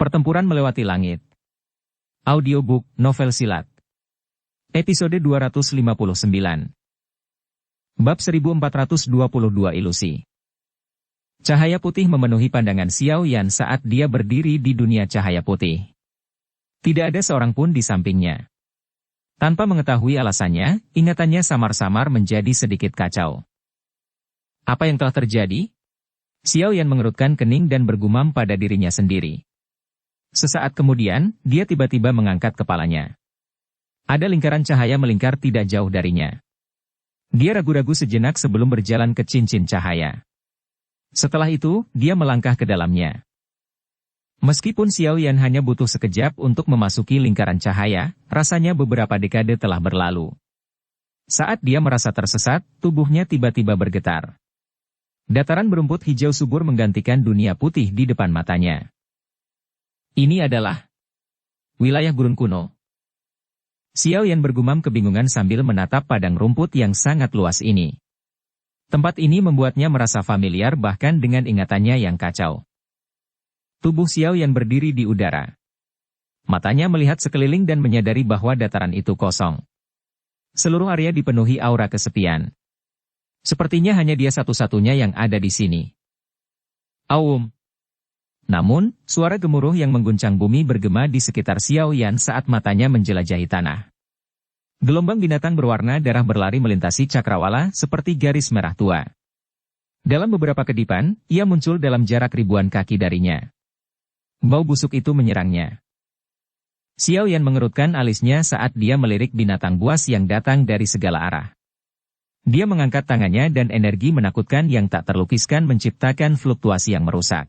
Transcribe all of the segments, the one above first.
Pertempuran Melewati Langit. Audiobook, novel silat. Episode 259. Bab 1422 Ilusi. Cahaya putih memenuhi pandangan Xiao Yan saat dia berdiri di dunia cahaya putih. Tidak ada seorang pun di sampingnya. Tanpa mengetahui alasannya, ingatannya samar-samar menjadi sedikit kacau. Apa yang telah terjadi? Xiao Yan mengerutkan kening dan bergumam pada dirinya sendiri. Sesaat kemudian, dia tiba-tiba mengangkat kepalanya. Ada lingkaran cahaya melingkar tidak jauh darinya. Dia ragu-ragu sejenak sebelum berjalan ke cincin cahaya. Setelah itu, dia melangkah ke dalamnya. Meskipun Xiao Yan hanya butuh sekejap untuk memasuki lingkaran cahaya, rasanya beberapa dekade telah berlalu. Saat dia merasa tersesat, tubuhnya tiba-tiba bergetar. Dataran berumput hijau subur menggantikan dunia putih di depan matanya. Ini adalah wilayah gurun kuno. Xiao Yan bergumam kebingungan sambil menatap padang rumput yang sangat luas ini. Tempat ini membuatnya merasa familiar bahkan dengan ingatannya yang kacau. Tubuh Xiao Yan berdiri di udara. Matanya melihat sekeliling dan menyadari bahwa dataran itu kosong. Seluruh area dipenuhi aura kesepian. Sepertinya hanya dia satu-satunya yang ada di sini. Aum. Namun, suara gemuruh yang mengguncang bumi bergema di sekitar Xiao Yan saat matanya menjelajahi tanah. Gelombang binatang berwarna darah berlari melintasi cakrawala seperti garis merah tua. Dalam beberapa kedipan, ia muncul dalam jarak ribuan kaki darinya. Bau busuk itu menyerangnya. Xiao Yan mengerutkan alisnya saat dia melirik binatang buas yang datang dari segala arah. Dia mengangkat tangannya dan energi menakutkan yang tak terlukiskan menciptakan fluktuasi yang merusak.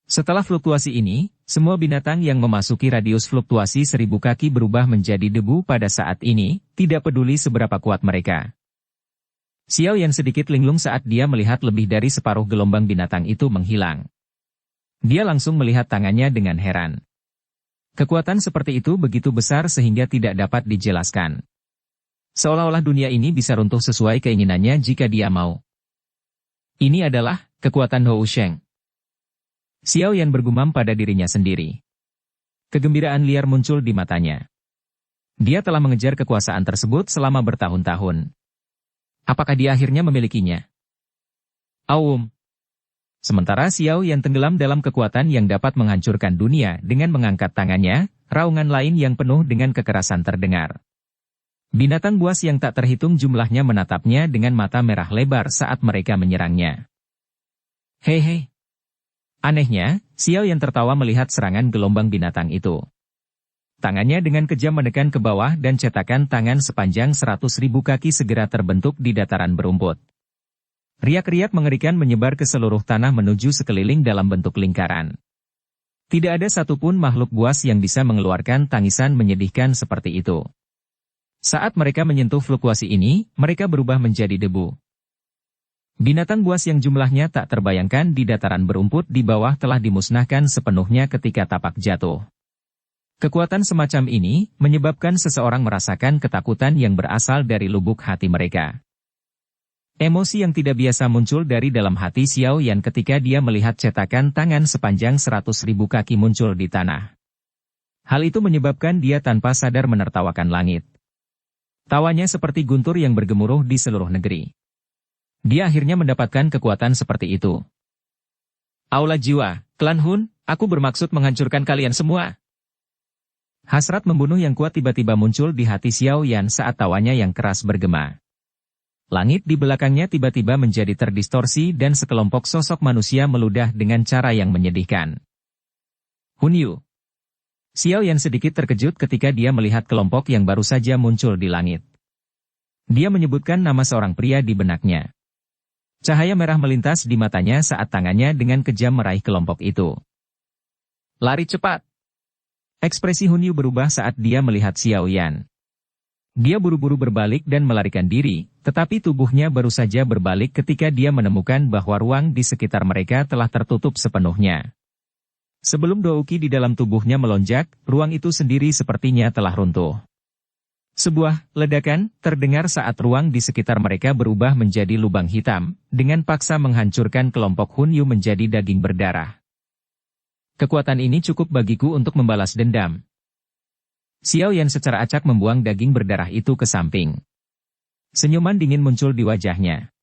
Setelah fluktuasi ini, semua binatang yang memasuki radius fluktuasi 1000 kaki berubah menjadi debu pada saat ini, tidak peduli seberapa kuat mereka. Xiao Yan sedikit linglung saat dia melihat lebih dari separuh gelombang binatang itu menghilang. Dia langsung melihat tangannya dengan heran. Kekuatan seperti itu begitu besar sehingga tidak dapat dijelaskan. Seolah-olah dunia ini bisa runtuh sesuai keinginannya jika dia mau. Ini adalah kekuatan Hou Sheng. Xiao Yan bergumam pada dirinya sendiri. Kegembiraan liar muncul di matanya. Dia telah mengejar kekuasaan tersebut selama bertahun-tahun. Apakah dia akhirnya memilikinya? Aum. Sementara Xiao Yan tenggelam dalam kekuatan yang dapat menghancurkan dunia dengan mengangkat tangannya, raungan lain yang penuh dengan kekerasan terdengar. Binatang buas yang tak terhitung jumlahnya menatapnya dengan mata merah lebar saat mereka menyerangnya. Hei. Anehnya, Xiao Yan tertawa melihat serangan gelombang binatang itu. Tangannya dengan kejam menekan ke bawah dan cetakan tangan sepanjang 100.000 kaki segera terbentuk di dataran berumput. Riak-riak mengerikan menyebar ke seluruh tanah menuju sekeliling dalam bentuk lingkaran. Tidak ada satupun makhluk buas yang bisa mengeluarkan tangisan menyedihkan seperti itu. Saat mereka menyentuh fluktuasi ini, mereka berubah menjadi debu. Binatang buas yang jumlahnya tak terbayangkan di dataran berumput di bawah telah dimusnahkan sepenuhnya ketika tapak jatuh. Kekuatan semacam ini menyebabkan seseorang merasakan ketakutan yang berasal dari lubuk hati mereka. Emosi yang tidak biasa muncul dari dalam hati Xiao Yan ketika dia melihat cetakan tangan sepanjang 100.000 kaki muncul di tanah. Hal itu menyebabkan dia tanpa sadar menertawakan langit. Tawanya seperti guntur yang bergemuruh di seluruh negeri. Dia akhirnya mendapatkan kekuatan seperti itu. Aula jiwa, klan Hun, aku bermaksud menghancurkan kalian semua. Hasrat membunuh yang kuat tiba-tiba muncul di hati Xiao Yan saat tawanya yang keras bergema. Langit di belakangnya tiba-tiba menjadi terdistorsi dan sekelompok sosok manusia meludah dengan cara yang menyedihkan. Hun Yu. Xiao Yan sedikit terkejut ketika dia melihat kelompok yang baru saja muncul di langit. Dia menyebutkan nama seorang pria di benaknya. Cahaya merah melintas di matanya saat tangannya dengan kejam meraih kelompok itu. Lari cepat. Ekspresi Hun Yu berubah saat dia melihat Xiao Yan. Dia buru-buru berbalik dan melarikan diri, tetapi tubuhnya baru saja berbalik ketika dia menemukan bahwa ruang di sekitar mereka telah tertutup sepenuhnya. Sebelum Douqi di dalam tubuhnya melonjak, ruang itu sendiri sepertinya telah runtuh. Sebuah ledakan terdengar saat ruang di sekitar mereka berubah menjadi lubang hitam, dengan paksa menghancurkan kelompok Hun Yu menjadi daging berdarah. Kekuatan ini cukup bagiku untuk membalas dendam. Xiao Yan secara acak membuang daging berdarah itu ke samping. Senyuman dingin muncul di wajahnya.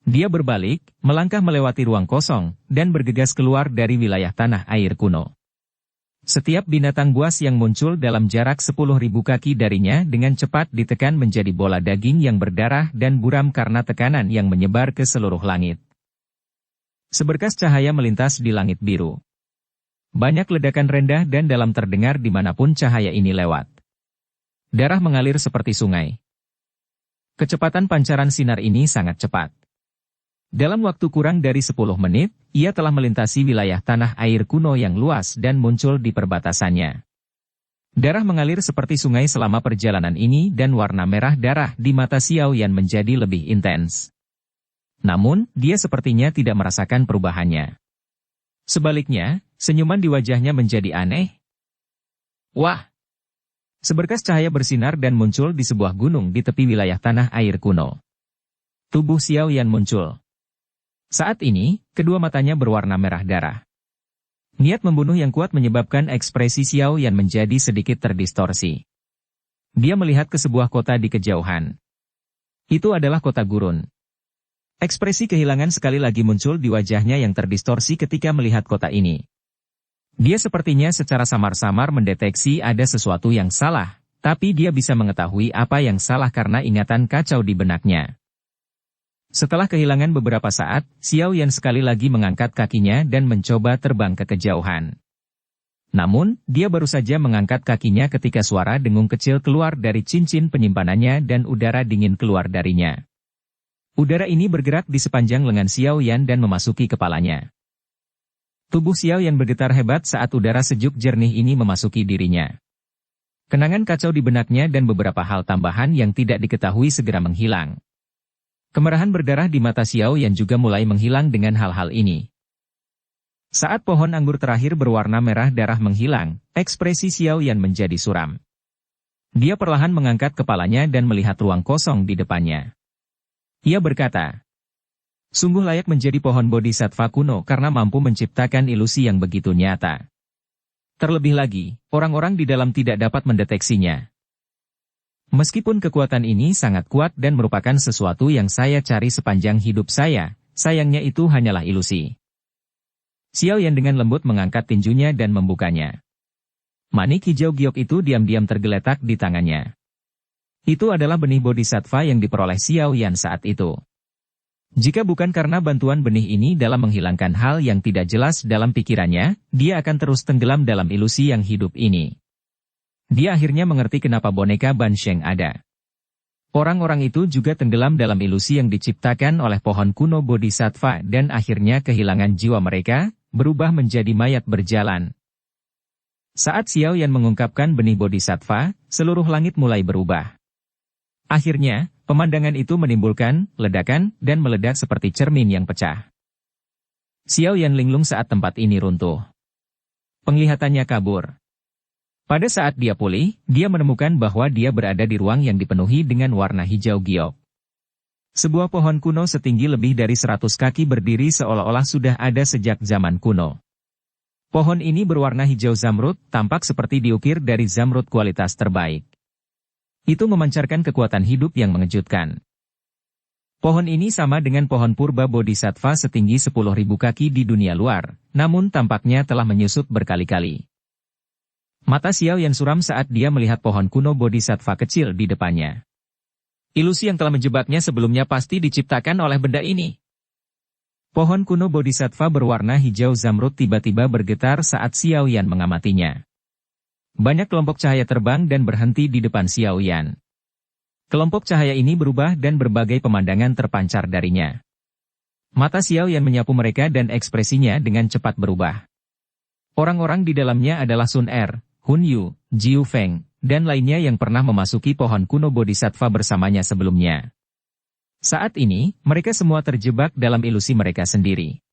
Dia berbalik, melangkah melewati ruang kosong, dan bergegas keluar dari wilayah tanah air kuno. Setiap binatang buas yang muncul dalam jarak 10.000 kaki darinya dengan cepat ditekan menjadi bola daging yang berdarah dan buram karena tekanan yang menyebar ke seluruh langit. Seberkas cahaya melintas di langit biru. Banyak ledakan rendah dan dalam terdengar dimanapun cahaya ini lewat. Darah mengalir seperti sungai. Kecepatan pancaran sinar ini sangat cepat. Dalam waktu kurang dari 10 menit, ia telah melintasi wilayah tanah air kuno yang luas dan muncul di perbatasannya. Darah mengalir seperti sungai selama perjalanan ini dan warna merah darah di mata Xiao Yan menjadi lebih intens. Namun, dia sepertinya tidak merasakan perubahannya. Sebaliknya, senyuman di wajahnya menjadi aneh. Wah! Seberkas cahaya bersinar dan muncul di sebuah gunung di tepi wilayah tanah air kuno. Tubuh Xiao Yan muncul. Saat ini, kedua matanya berwarna merah darah. Niat membunuh yang kuat menyebabkan ekspresi Xiao Yan menjadi sedikit terdistorsi. Dia melihat ke sebuah kota di kejauhan. Itu adalah kota gurun. Ekspresi kehilangan sekali lagi muncul di wajahnya yang terdistorsi ketika melihat kota ini. Dia sepertinya secara samar-samar mendeteksi ada sesuatu yang salah, tapi dia bisa mengetahui apa yang salah karena ingatan kacau di benaknya. Setelah kehilangan beberapa saat, Xiao Yan sekali lagi mengangkat kakinya dan mencoba terbang ke kejauhan. Namun, dia baru saja mengangkat kakinya ketika suara dengung kecil keluar dari cincin penyimpanannya dan udara dingin keluar darinya. Udara ini bergerak di sepanjang lengan Xiao Yan dan memasuki kepalanya. Tubuh Xiao Yan bergetar hebat saat udara sejuk jernih ini memasuki dirinya. Kenangan kacau di benaknya dan beberapa hal tambahan yang tidak diketahui segera menghilang. Kemerahan berdarah di mata Xiao Yan juga mulai menghilang dengan hal-hal ini. Saat pohon anggur terakhir berwarna merah darah menghilang, ekspresi Xiao Yan menjadi suram. Dia perlahan mengangkat kepalanya dan melihat ruang kosong di depannya. Ia berkata, sungguh layak menjadi pohon bodhisattva kuno karena mampu menciptakan ilusi yang begitu nyata. Terlebih lagi, orang-orang di dalam tidak dapat mendeteksinya. Meskipun kekuatan ini sangat kuat dan merupakan sesuatu yang saya cari sepanjang hidup saya, sayangnya itu hanyalah ilusi. Xiao Yan dengan lembut mengangkat tinjunya dan membukanya. Manik hijau giok itu diam-diam tergeletak di tangannya. Itu adalah benih bodhisattva yang diperoleh Xiao Yan saat itu. Jika bukan karena bantuan benih ini dalam menghilangkan hal yang tidak jelas dalam pikirannya, dia akan terus tenggelam dalam ilusi yang hidup ini. Dia akhirnya mengerti kenapa boneka Ban Sheng ada. Orang-orang itu juga tenggelam dalam ilusi yang diciptakan oleh pohon kuno bodhisattva dan akhirnya kehilangan jiwa mereka, berubah menjadi mayat berjalan. Saat Xiao Yan mengungkapkan benih bodhisattva, seluruh langit mulai berubah. Akhirnya, pemandangan itu menimbulkan ledakan dan meledak seperti cermin yang pecah. Xiao Yan linglung saat tempat ini runtuh. Penglihatannya kabur. Pada saat dia pulih, dia menemukan bahwa dia berada di ruang yang dipenuhi dengan warna hijau giok. Sebuah pohon kuno setinggi lebih dari 100 kaki berdiri seolah-olah sudah ada sejak zaman kuno. Pohon ini berwarna hijau zamrud, tampak seperti diukir dari zamrud kualitas terbaik. Itu memancarkan kekuatan hidup yang mengejutkan. Pohon ini sama dengan pohon purba bodhisattva setinggi 10.000 kaki di dunia luar, namun tampaknya telah menyusut berkali-kali. Mata Xiao Yan suram saat dia melihat pohon kuno bodhisattva kecil di depannya. Ilusi yang telah menjebaknya sebelumnya pasti diciptakan oleh benda ini. Pohon kuno bodhisattva berwarna hijau zamrud tiba-tiba bergetar saat Xiao Yan mengamatinya. Banyak kelompok cahaya terbang dan berhenti di depan Xiao Yan. Kelompok cahaya ini berubah dan berbagai pemandangan terpancar darinya. Mata Xiao Yan menyapu mereka dan ekspresinya dengan cepat berubah. Orang-orang di dalamnya adalah Sun Er, Hun Yu, Jiu Feng, dan lainnya yang pernah memasuki pohon kuno bodhisattva bersamanya sebelumnya. Saat ini, mereka semua terjebak dalam ilusi mereka sendiri.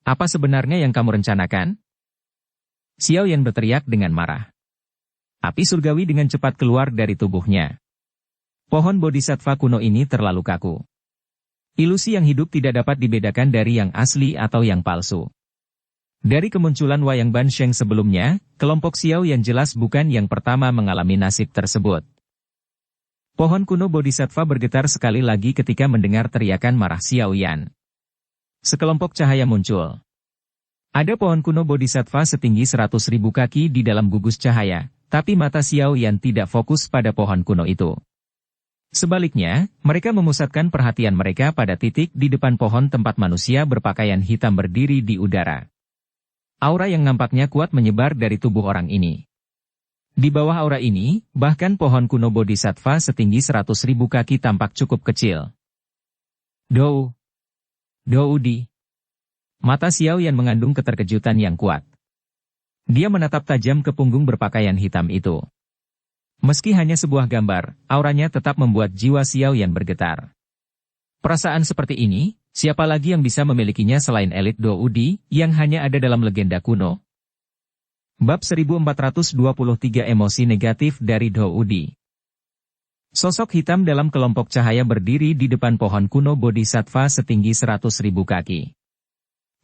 Apa sebenarnya yang kamu rencanakan? Xiao Yan berteriak dengan marah. Api surgawi dengan cepat keluar dari tubuhnya. Pohon bodhisattva kuno ini terlalu kaku. Ilusi yang hidup tidak dapat dibedakan dari yang asli atau yang palsu. Dari kemunculan Wayang Bansheng sebelumnya, kelompok Xiao Yan jelas bukan yang pertama mengalami nasib tersebut. Pohon kuno Bodhisattva bergetar sekali lagi ketika mendengar teriakan marah Xiao Yan. Sekelompok cahaya muncul. Ada pohon kuno Bodhisattva setinggi 100.000 kaki di dalam gugus cahaya, tapi mata Xiao Yan tidak fokus pada pohon kuno itu. Sebaliknya, mereka memusatkan perhatian mereka pada titik di depan pohon tempat manusia berpakaian hitam berdiri di udara. Aura yang nampaknya kuat menyebar dari tubuh orang ini. Di bawah aura ini, bahkan pohon kuno Bodhisattva setinggi 100.000 kaki tampak cukup kecil. Doudi. Mata Xiao Yan mengandung keterkejutan yang kuat. Dia menatap tajam ke punggung berpakaian hitam itu. Meski hanya sebuah gambar, auranya tetap membuat jiwa Xiao Yan bergetar. Perasaan seperti ini, siapa lagi yang bisa memilikinya selain elit Doudi, yang hanya ada dalam legenda kuno? Bab 1423 Emosi Negatif dari Doudi. Sosok hitam dalam kelompok cahaya berdiri di depan pohon kuno Bodhisattva setinggi 100.000 kaki.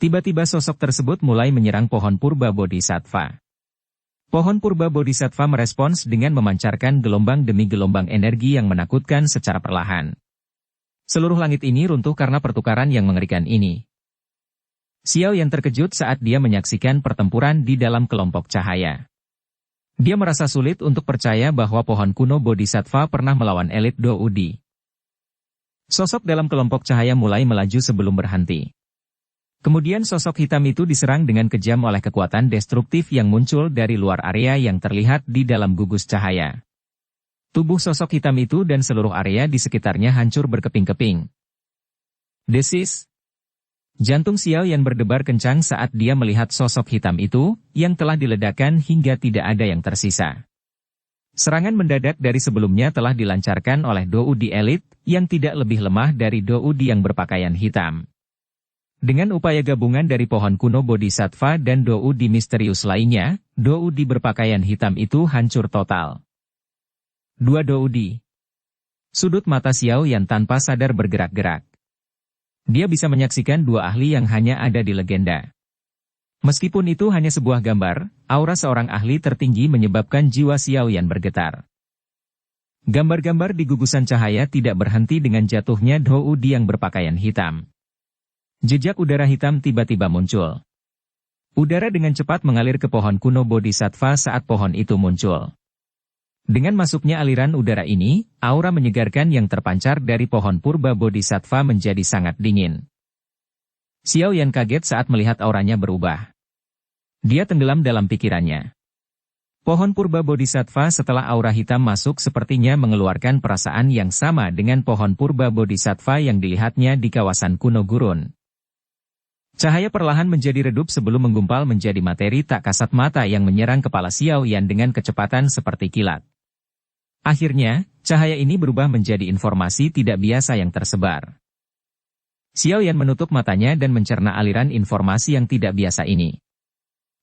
Tiba-tiba sosok tersebut mulai menyerang pohon purba Bodhisattva. Pohon purba Bodhisattva merespons dengan memancarkan gelombang demi gelombang energi yang menakutkan secara perlahan. Seluruh langit ini runtuh karena pertukaran yang mengerikan ini. Xiao Yan terkejut saat dia menyaksikan pertempuran di dalam kelompok cahaya. Dia merasa sulit untuk percaya bahwa pohon kuno Bodhisattva pernah melawan elit Doudi. Sosok dalam kelompok cahaya mulai melaju sebelum berhenti. Kemudian sosok hitam itu diserang dengan kejam oleh kekuatan destruktif yang muncul dari luar area yang terlihat di dalam gugus cahaya. Tubuh sosok hitam itu dan seluruh area di sekitarnya hancur berkeping-keping. Desis. Jantung Xiao Yan berdebar kencang saat dia melihat sosok hitam itu, yang telah diledakkan hingga tidak ada yang tersisa. Serangan mendadak dari sebelumnya telah dilancarkan oleh Doudi elit, yang tidak lebih lemah dari Doudi yang berpakaian hitam. Dengan upaya gabungan dari pohon kuno Bodhisattva dan Doudi misterius lainnya, Doudi berpakaian hitam itu hancur total. Dua Doudi. Sudut mata Xiao Yan tanpa sadar bergerak-gerak. Dia bisa menyaksikan dua ahli yang hanya ada di legenda. Meskipun itu hanya sebuah gambar, aura seorang ahli tertinggi menyebabkan jiwa Xiao Yan bergetar. Gambar-gambar di gugusan cahaya tidak berhenti dengan jatuhnya Doudi yang berpakaian hitam. Jejak udara hitam tiba-tiba muncul. Udara dengan cepat mengalir ke pohon kuno Bodhisattva saat pohon itu muncul. Dengan masuknya aliran udara ini, aura menyegarkan yang terpancar dari pohon purba Bodhisattva menjadi sangat dingin. Xiao Yan kaget saat melihat auranya berubah. Dia tenggelam dalam pikirannya. Pohon purba Bodhisattva setelah aura hitam masuk sepertinya mengeluarkan perasaan yang sama dengan pohon purba Bodhisattva yang dilihatnya di kawasan kuno gurun. Cahaya perlahan menjadi redup sebelum menggumpal menjadi materi tak kasat mata yang menyerang kepala Xiao Yan dengan kecepatan seperti kilat. Akhirnya, cahaya ini berubah menjadi informasi tidak biasa yang tersebar. Xiao Yan menutup matanya dan mencerna aliran informasi yang tidak biasa ini.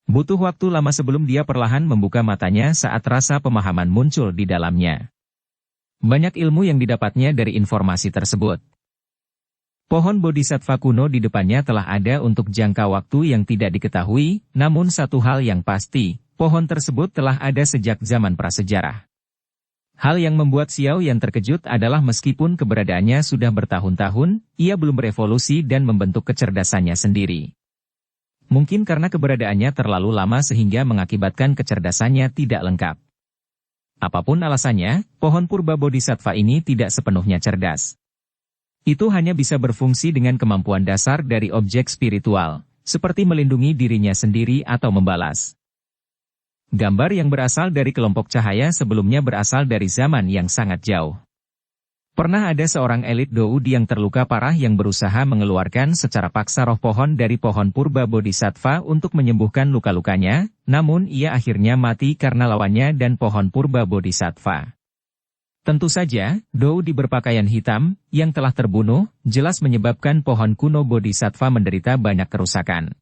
Butuh waktu lama sebelum dia perlahan membuka matanya saat rasa pemahaman muncul di dalamnya. Banyak ilmu yang didapatnya dari informasi tersebut. Pohon Bodhisattva kuno di depannya telah ada untuk jangka waktu yang tidak diketahui, namun satu hal yang pasti, pohon tersebut telah ada sejak zaman prasejarah. Hal yang membuat Xiao Yan terkejut adalah meskipun keberadaannya sudah bertahun-tahun, ia belum berevolusi dan membentuk kecerdasannya sendiri. Mungkin karena keberadaannya terlalu lama sehingga mengakibatkan kecerdasannya tidak lengkap. Apapun alasannya, pohon purba Bodhisattva ini tidak sepenuhnya cerdas. Itu hanya bisa berfungsi dengan kemampuan dasar dari objek spiritual, seperti melindungi dirinya sendiri atau membalas. Gambar yang berasal dari kelompok cahaya sebelumnya berasal dari zaman yang sangat jauh. Pernah ada seorang elit Doudi yang terluka parah yang berusaha mengeluarkan secara paksa roh pohon dari pohon purba Bodhisattva untuk menyembuhkan luka-lukanya, namun ia akhirnya mati karena lawannya dan pohon purba Bodhisattva. Tentu saja, Doudi berpakaian hitam, yang telah terbunuh, jelas menyebabkan pohon kuno Bodhisattva menderita banyak kerusakan.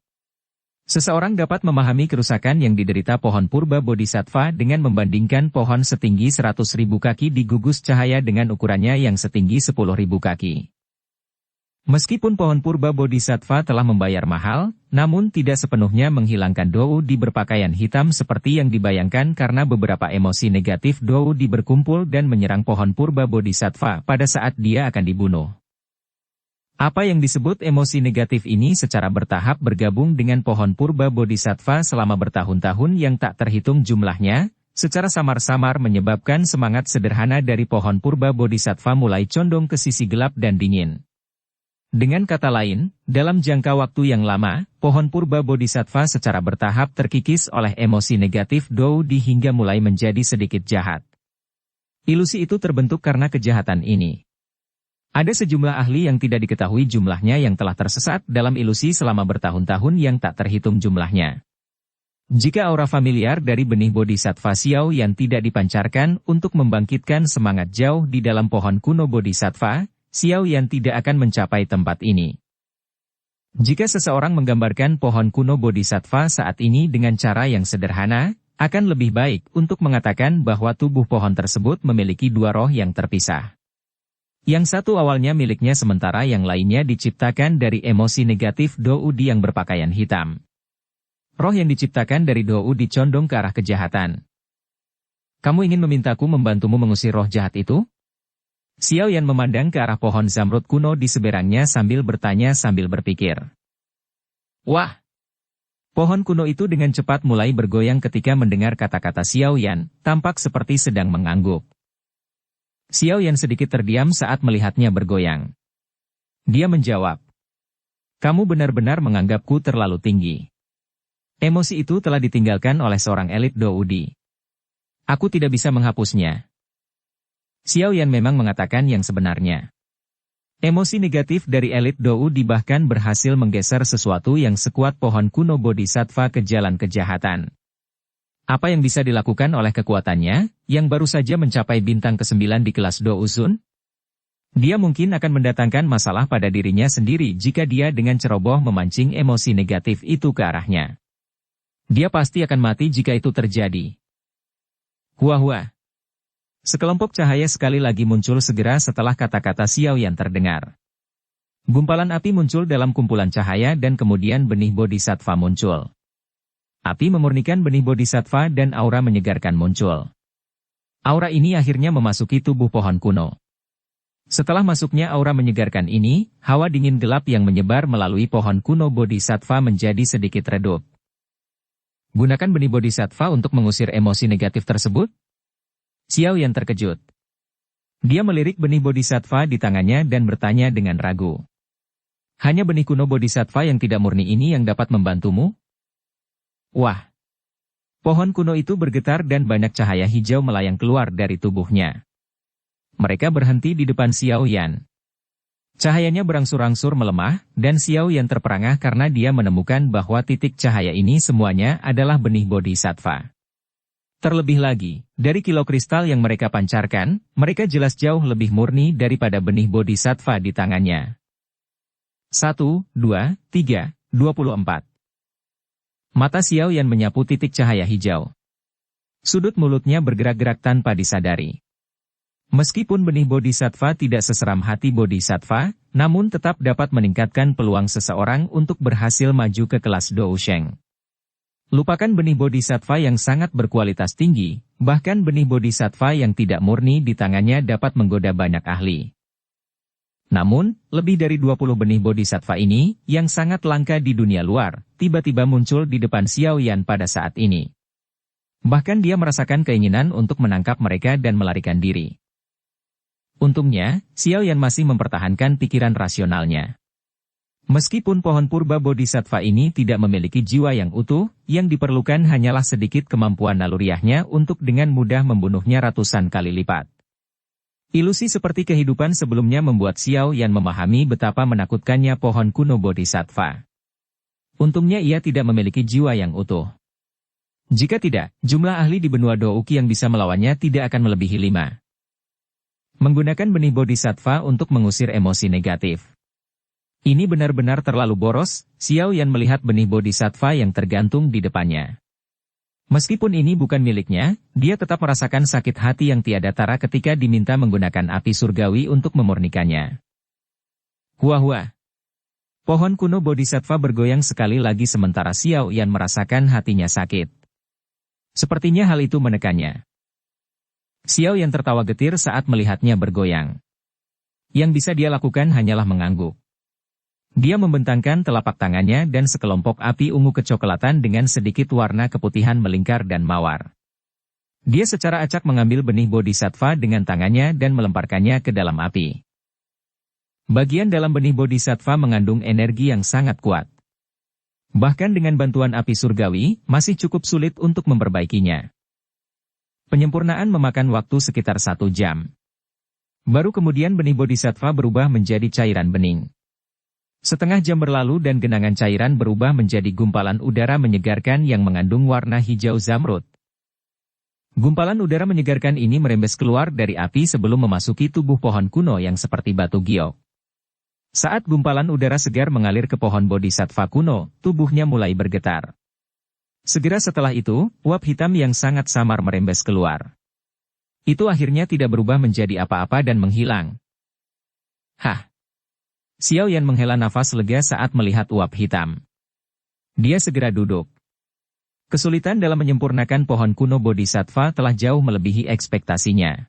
Seseorang dapat memahami kerusakan yang diderita pohon purba Bodhisattva dengan membandingkan pohon setinggi 100.000 kaki di gugus cahaya dengan ukurannya yang setinggi 10.000 kaki. Meskipun pohon purba bodhisattva telah membayar mahal, namun tidak sepenuhnya menghilangkan Daudi berpakaian hitam seperti yang dibayangkan karena beberapa emosi negatif Daudi berkumpul dan menyerang pohon purba bodhisattva pada saat dia akan dibunuh. Apa yang disebut emosi negatif ini secara bertahap bergabung dengan pohon purba bodhisattva selama bertahun-tahun yang tak terhitung jumlahnya, secara samar-samar menyebabkan semangat sederhana dari pohon purba bodhisattva mulai condong ke sisi gelap dan dingin. Dengan kata lain, dalam jangka waktu yang lama, pohon purba bodhisattva secara bertahap terkikis oleh emosi negatif Daudi hingga mulai menjadi sedikit jahat. Ilusi itu terbentuk karena kejahatan ini. Ada sejumlah ahli yang tidak diketahui jumlahnya yang telah tersesat dalam ilusi selama bertahun-tahun yang tak terhitung jumlahnya. Jika aura familiar dari benih bodhisattva Xiao yang tidak dipancarkan untuk membangkitkan semangat jauh di dalam pohon kuno bodhisattva, Xiao Yan tidak akan mencapai tempat ini. Jika seseorang menggambarkan pohon kuno bodhisattva saat ini dengan cara yang sederhana, akan lebih baik untuk mengatakan bahwa tubuh pohon tersebut memiliki dua roh yang terpisah. Yang satu awalnya miliknya sementara yang lainnya diciptakan dari emosi negatif Daudi yang berpakaian hitam. Roh yang diciptakan dari Daudi condong ke arah kejahatan. Kamu ingin memintaku membantumu mengusir roh jahat itu? Xiao Yan memandang ke arah pohon zamrud kuno di seberangnya sambil bertanya sambil berpikir. Wah! Pohon kuno itu dengan cepat mulai bergoyang ketika mendengar kata-kata Xiao Yan, tampak seperti sedang mengangguk. Xiao Yan sedikit terdiam saat melihatnya bergoyang. Dia menjawab. Kamu benar-benar menganggapku terlalu tinggi. Emosi itu telah ditinggalkan oleh seorang elit Daudi. Aku tidak bisa menghapusnya. Xiao Yan memang mengatakan yang sebenarnya. Emosi negatif dari elit Daudi bahkan berhasil menggeser sesuatu yang sekuat pohon kuno bodhisattva ke jalan kejahatan. Apa yang bisa dilakukan oleh kekuatannya, yang baru saja mencapai bintang ke-9 di kelas Douzun? Dia mungkin akan mendatangkan masalah pada dirinya sendiri jika dia dengan ceroboh memancing emosi negatif itu ke arahnya. Dia pasti akan mati jika itu terjadi. Hua-hua. Sekelompok cahaya sekali lagi muncul segera setelah kata-kata Xiao Yan terdengar. Gumpalan api muncul dalam kumpulan cahaya dan kemudian benih bodhisattva muncul. Api memurnikan benih bodhisattva dan aura menyegarkan muncul. Aura ini akhirnya memasuki tubuh pohon kuno. Setelah masuknya aura menyegarkan ini, hawa dingin gelap yang menyebar melalui pohon kuno bodhisattva menjadi sedikit redup. Gunakan benih bodhisattva untuk mengusir emosi negatif tersebut? Xiao Yan terkejut. Dia melirik benih bodhisattva di tangannya dan bertanya dengan ragu. Hanya benih kuno bodhisattva yang tidak murni ini yang dapat membantumu? Wah! Pohon kuno itu bergetar dan banyak cahaya hijau melayang keluar dari tubuhnya. Mereka berhenti di depan Xiao Yan. Cahayanya berangsur-angsur melemah, dan Xiao Yan terperangah karena dia menemukan bahwa titik cahaya ini semuanya adalah benih bodhisattva. Terlebih lagi, dari kilau kristal yang mereka pancarkan, mereka jelas jauh lebih murni daripada benih bodhisattva di tangannya. 1, 2, 3, 24. Mata Xiao Yan menyapu titik cahaya hijau. Sudut mulutnya bergerak-gerak tanpa disadari. Meskipun benih bodhisattva tidak seseram hati bodhisattva, namun tetap dapat meningkatkan peluang seseorang untuk berhasil maju ke kelas Dousheng. Lupakan benih bodhisattva yang sangat berkualitas tinggi, bahkan benih bodhisattva yang tidak murni di tangannya dapat menggoda banyak ahli. Namun, lebih dari 20 benih bodhisattva ini, yang sangat langka di dunia luar, tiba-tiba muncul di depan Xiao Yan pada saat ini. Bahkan dia merasakan keinginan untuk menangkap mereka dan melarikan diri. Untungnya, Xiao Yan masih mempertahankan pikiran rasionalnya. Meskipun pohon purba bodhisattva ini tidak memiliki jiwa yang utuh, yang diperlukan hanyalah sedikit kemampuan naluriahnya untuk dengan mudah membunuhnya ratusan kali lipat. Ilusi seperti kehidupan sebelumnya membuat Xiao Yan memahami betapa menakutkannya pohon kuno bodhisattva. Untungnya ia tidak memiliki jiwa yang utuh. Jika tidak, jumlah ahli di benua Douki yang bisa melawannya tidak akan melebihi 5. Menggunakan benih bodhisattva untuk mengusir emosi negatif. Ini benar-benar terlalu boros, Xiao Yan melihat benih bodhisattva yang tergantung di depannya. Meskipun ini bukan miliknya, dia tetap merasakan sakit hati yang tiada tara ketika diminta menggunakan api surgawi untuk memurnikannya. Hua-hua. Pohon kuno Bodhisattva bergoyang sekali lagi sementara Xiao Yan merasakan hatinya sakit. Sepertinya hal itu menekannya. Xiao Yan tertawa getir saat melihatnya bergoyang. Yang bisa dia lakukan hanyalah mengangguk. Dia membentangkan telapak tangannya dan sekelompok api ungu kecoklatan dengan sedikit warna keputihan melingkar dan mawar. Dia secara acak mengambil benih Bodhisattva dengan tangannya dan melemparkannya ke dalam api. Bagian dalam benih Bodhisattva mengandung energi yang sangat kuat. Bahkan dengan bantuan api surgawi, masih cukup sulit untuk memperbaikinya. Penyempurnaan memakan waktu sekitar 1 jam. Baru kemudian benih Bodhisattva berubah menjadi cairan bening. Setengah jam berlalu dan genangan cairan berubah menjadi gumpalan udara menyegarkan yang mengandung warna hijau zamrud. Gumpalan udara menyegarkan ini merembes keluar dari api sebelum memasuki tubuh pohon kuno yang seperti batu giok. Saat gumpalan udara segar mengalir ke pohon Bodhisattva kuno, tubuhnya mulai bergetar. Segera setelah itu, uap hitam yang sangat samar merembes keluar. Itu akhirnya tidak berubah menjadi apa-apa dan menghilang. Hah! Xiao Yan menghela nafas lega saat melihat uap hitam. Dia segera duduk. Kesulitan dalam menyempurnakan pohon kuno Bodhisattva telah jauh melebihi ekspektasinya.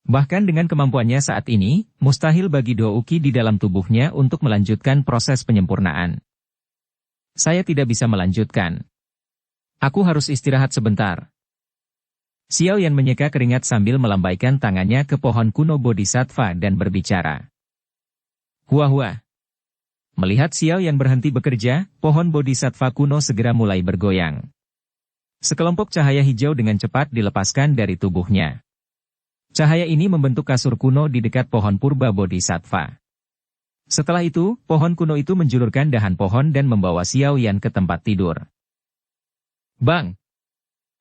Bahkan dengan kemampuannya saat ini, mustahil bagi Douki di dalam tubuhnya untuk melanjutkan proses penyempurnaan. Saya tidak bisa melanjutkan. Aku harus istirahat sebentar. Xiao Yan menyeka keringat sambil melambaikan tangannya ke pohon kuno Bodhisattva dan berbicara. Hua-hua. Melihat Xiao Yan berhenti bekerja, pohon Bodhisattva kuno segera mulai bergoyang. Sekelompok cahaya hijau dengan cepat dilepaskan dari tubuhnya. Cahaya ini membentuk kasur kuno di dekat pohon purba Bodhisattva. Setelah itu, pohon kuno itu menjulurkan dahan pohon dan membawa Xiao Yan ke tempat tidur. Bang!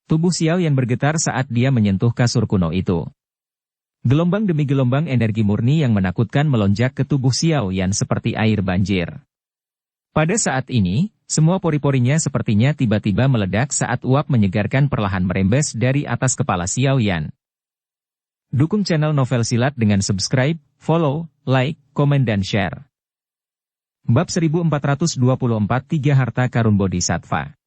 Tubuh Xiao Yan bergetar saat dia menyentuh kasur kuno itu. Gelombang demi gelombang energi murni yang menakutkan melonjak ke tubuh Xiao Yan seperti air banjir. Pada saat ini, semua pori-porinya sepertinya tiba-tiba meledak saat uap menyegarkan perlahan merembes dari atas kepala Xiao Yan. Dukung channel Novel Silat dengan subscribe, follow, like, komen dan share. Bab 1424 3 Harta Karun Bodhisattva.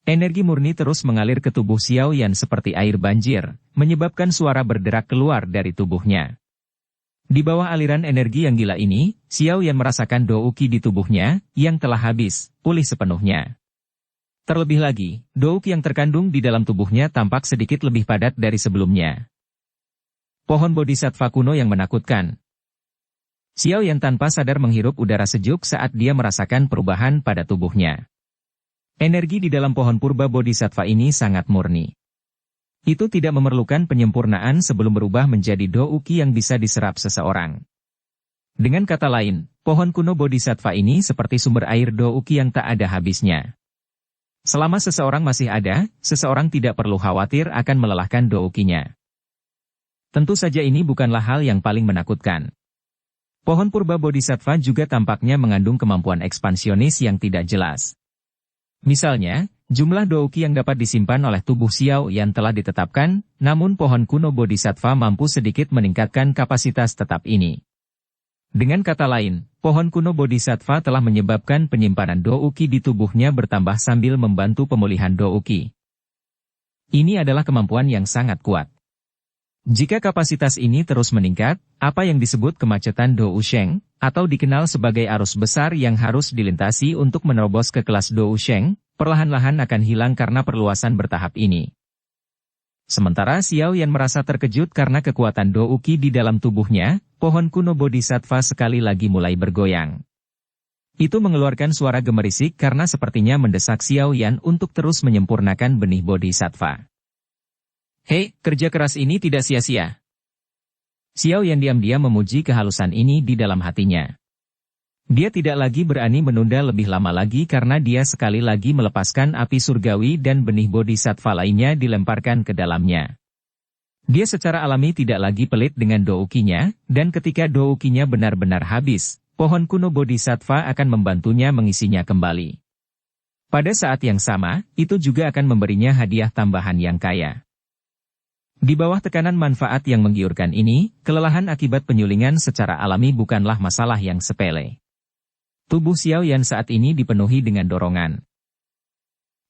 Energi murni terus mengalir ke tubuh Xiao Yan seperti air banjir, menyebabkan suara berderak keluar dari tubuhnya. Di bawah aliran energi yang gila ini, Xiao Yan merasakan Douki di tubuhnya, yang telah habis, pulih sepenuhnya. Terlebih lagi, Douki yang terkandung di dalam tubuhnya tampak sedikit lebih padat dari sebelumnya. Pohon Bodhisattva kuno yang menakutkan. Xiao Yan tanpa sadar menghirup udara sejuk saat dia merasakan perubahan pada tubuhnya. Energi di dalam pohon purba Bodhisattva ini sangat murni. Itu tidak memerlukan penyempurnaan sebelum berubah menjadi Douki yang bisa diserap seseorang. Dengan kata lain, pohon kuno Bodhisattva ini seperti sumber air Douki yang tak ada habisnya. Selama seseorang masih ada, seseorang tidak perlu khawatir akan melelahkan Doukinya. Tentu saja ini bukanlah hal yang paling menakutkan. Pohon purba Bodhisattva juga tampaknya mengandung kemampuan ekspansionis yang tidak jelas. Misalnya, jumlah Douki yang dapat disimpan oleh tubuh Xiao Yan telah ditetapkan, namun pohon kuno Bodhisattva mampu sedikit meningkatkan kapasitas tetap ini. Dengan kata lain, pohon kuno Bodhisattva telah menyebabkan penyimpanan Douki di tubuhnya bertambah sambil membantu pemulihan Douki. Ini adalah kemampuan yang sangat kuat. Jika kapasitas ini terus meningkat, apa yang disebut kemacetan Dousheng, atau dikenal sebagai arus besar yang harus dilintasi untuk menerobos ke kelas Dousheng, perlahan-lahan akan hilang karena perluasan bertahap ini. Sementara Xiao Yan merasa terkejut karena kekuatan Douki di dalam tubuhnya, pohon kuno Bodhisattva sekali lagi mulai bergoyang. Itu mengeluarkan suara gemerisik karena sepertinya mendesak Xiao Yan untuk terus menyempurnakan benih Bodhisattva. Hei, kerja keras ini tidak sia-sia. Xiao Yan diam-diam memuji kehalusan ini di dalam hatinya. Dia tidak lagi berani menunda lebih lama lagi karena dia sekali lagi melepaskan api surgawi dan benih Bodhisattva lainnya dilemparkan ke dalamnya. Dia secara alami tidak lagi pelit dengan Doukinya, dan ketika Doukinya benar-benar habis, pohon kuno Bodhisattva akan membantunya mengisinya kembali. Pada saat yang sama, itu juga akan memberinya hadiah tambahan yang kaya. Di bawah tekanan manfaat yang menggiurkan ini, kelelahan akibat penyulingan secara alami bukanlah masalah yang sepele. Tubuh Xiao Yan saat ini dipenuhi dengan dorongan.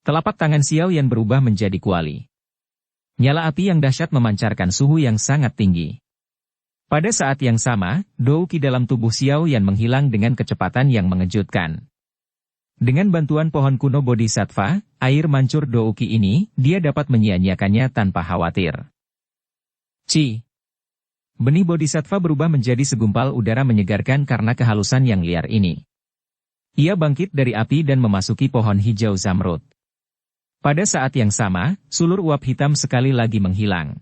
Telapak tangan Xiao Yan berubah menjadi kuali. Nyala api yang dahsyat memancarkan suhu yang sangat tinggi. Pada saat yang sama, Douqi dalam tubuh Xiao Yan menghilang dengan kecepatan yang mengejutkan. Dengan bantuan pohon kuno Bodhisattva, air mancur Douqi ini, dia dapat menyia-nyiakannya tanpa khawatir. Ci. Benih Bodhisattva berubah menjadi segumpal udara menyegarkan karena kehalusan yang liar ini. Ia bangkit dari api dan memasuki pohon hijau zamrud. Pada saat yang sama, sulur uap hitam sekali lagi menghilang.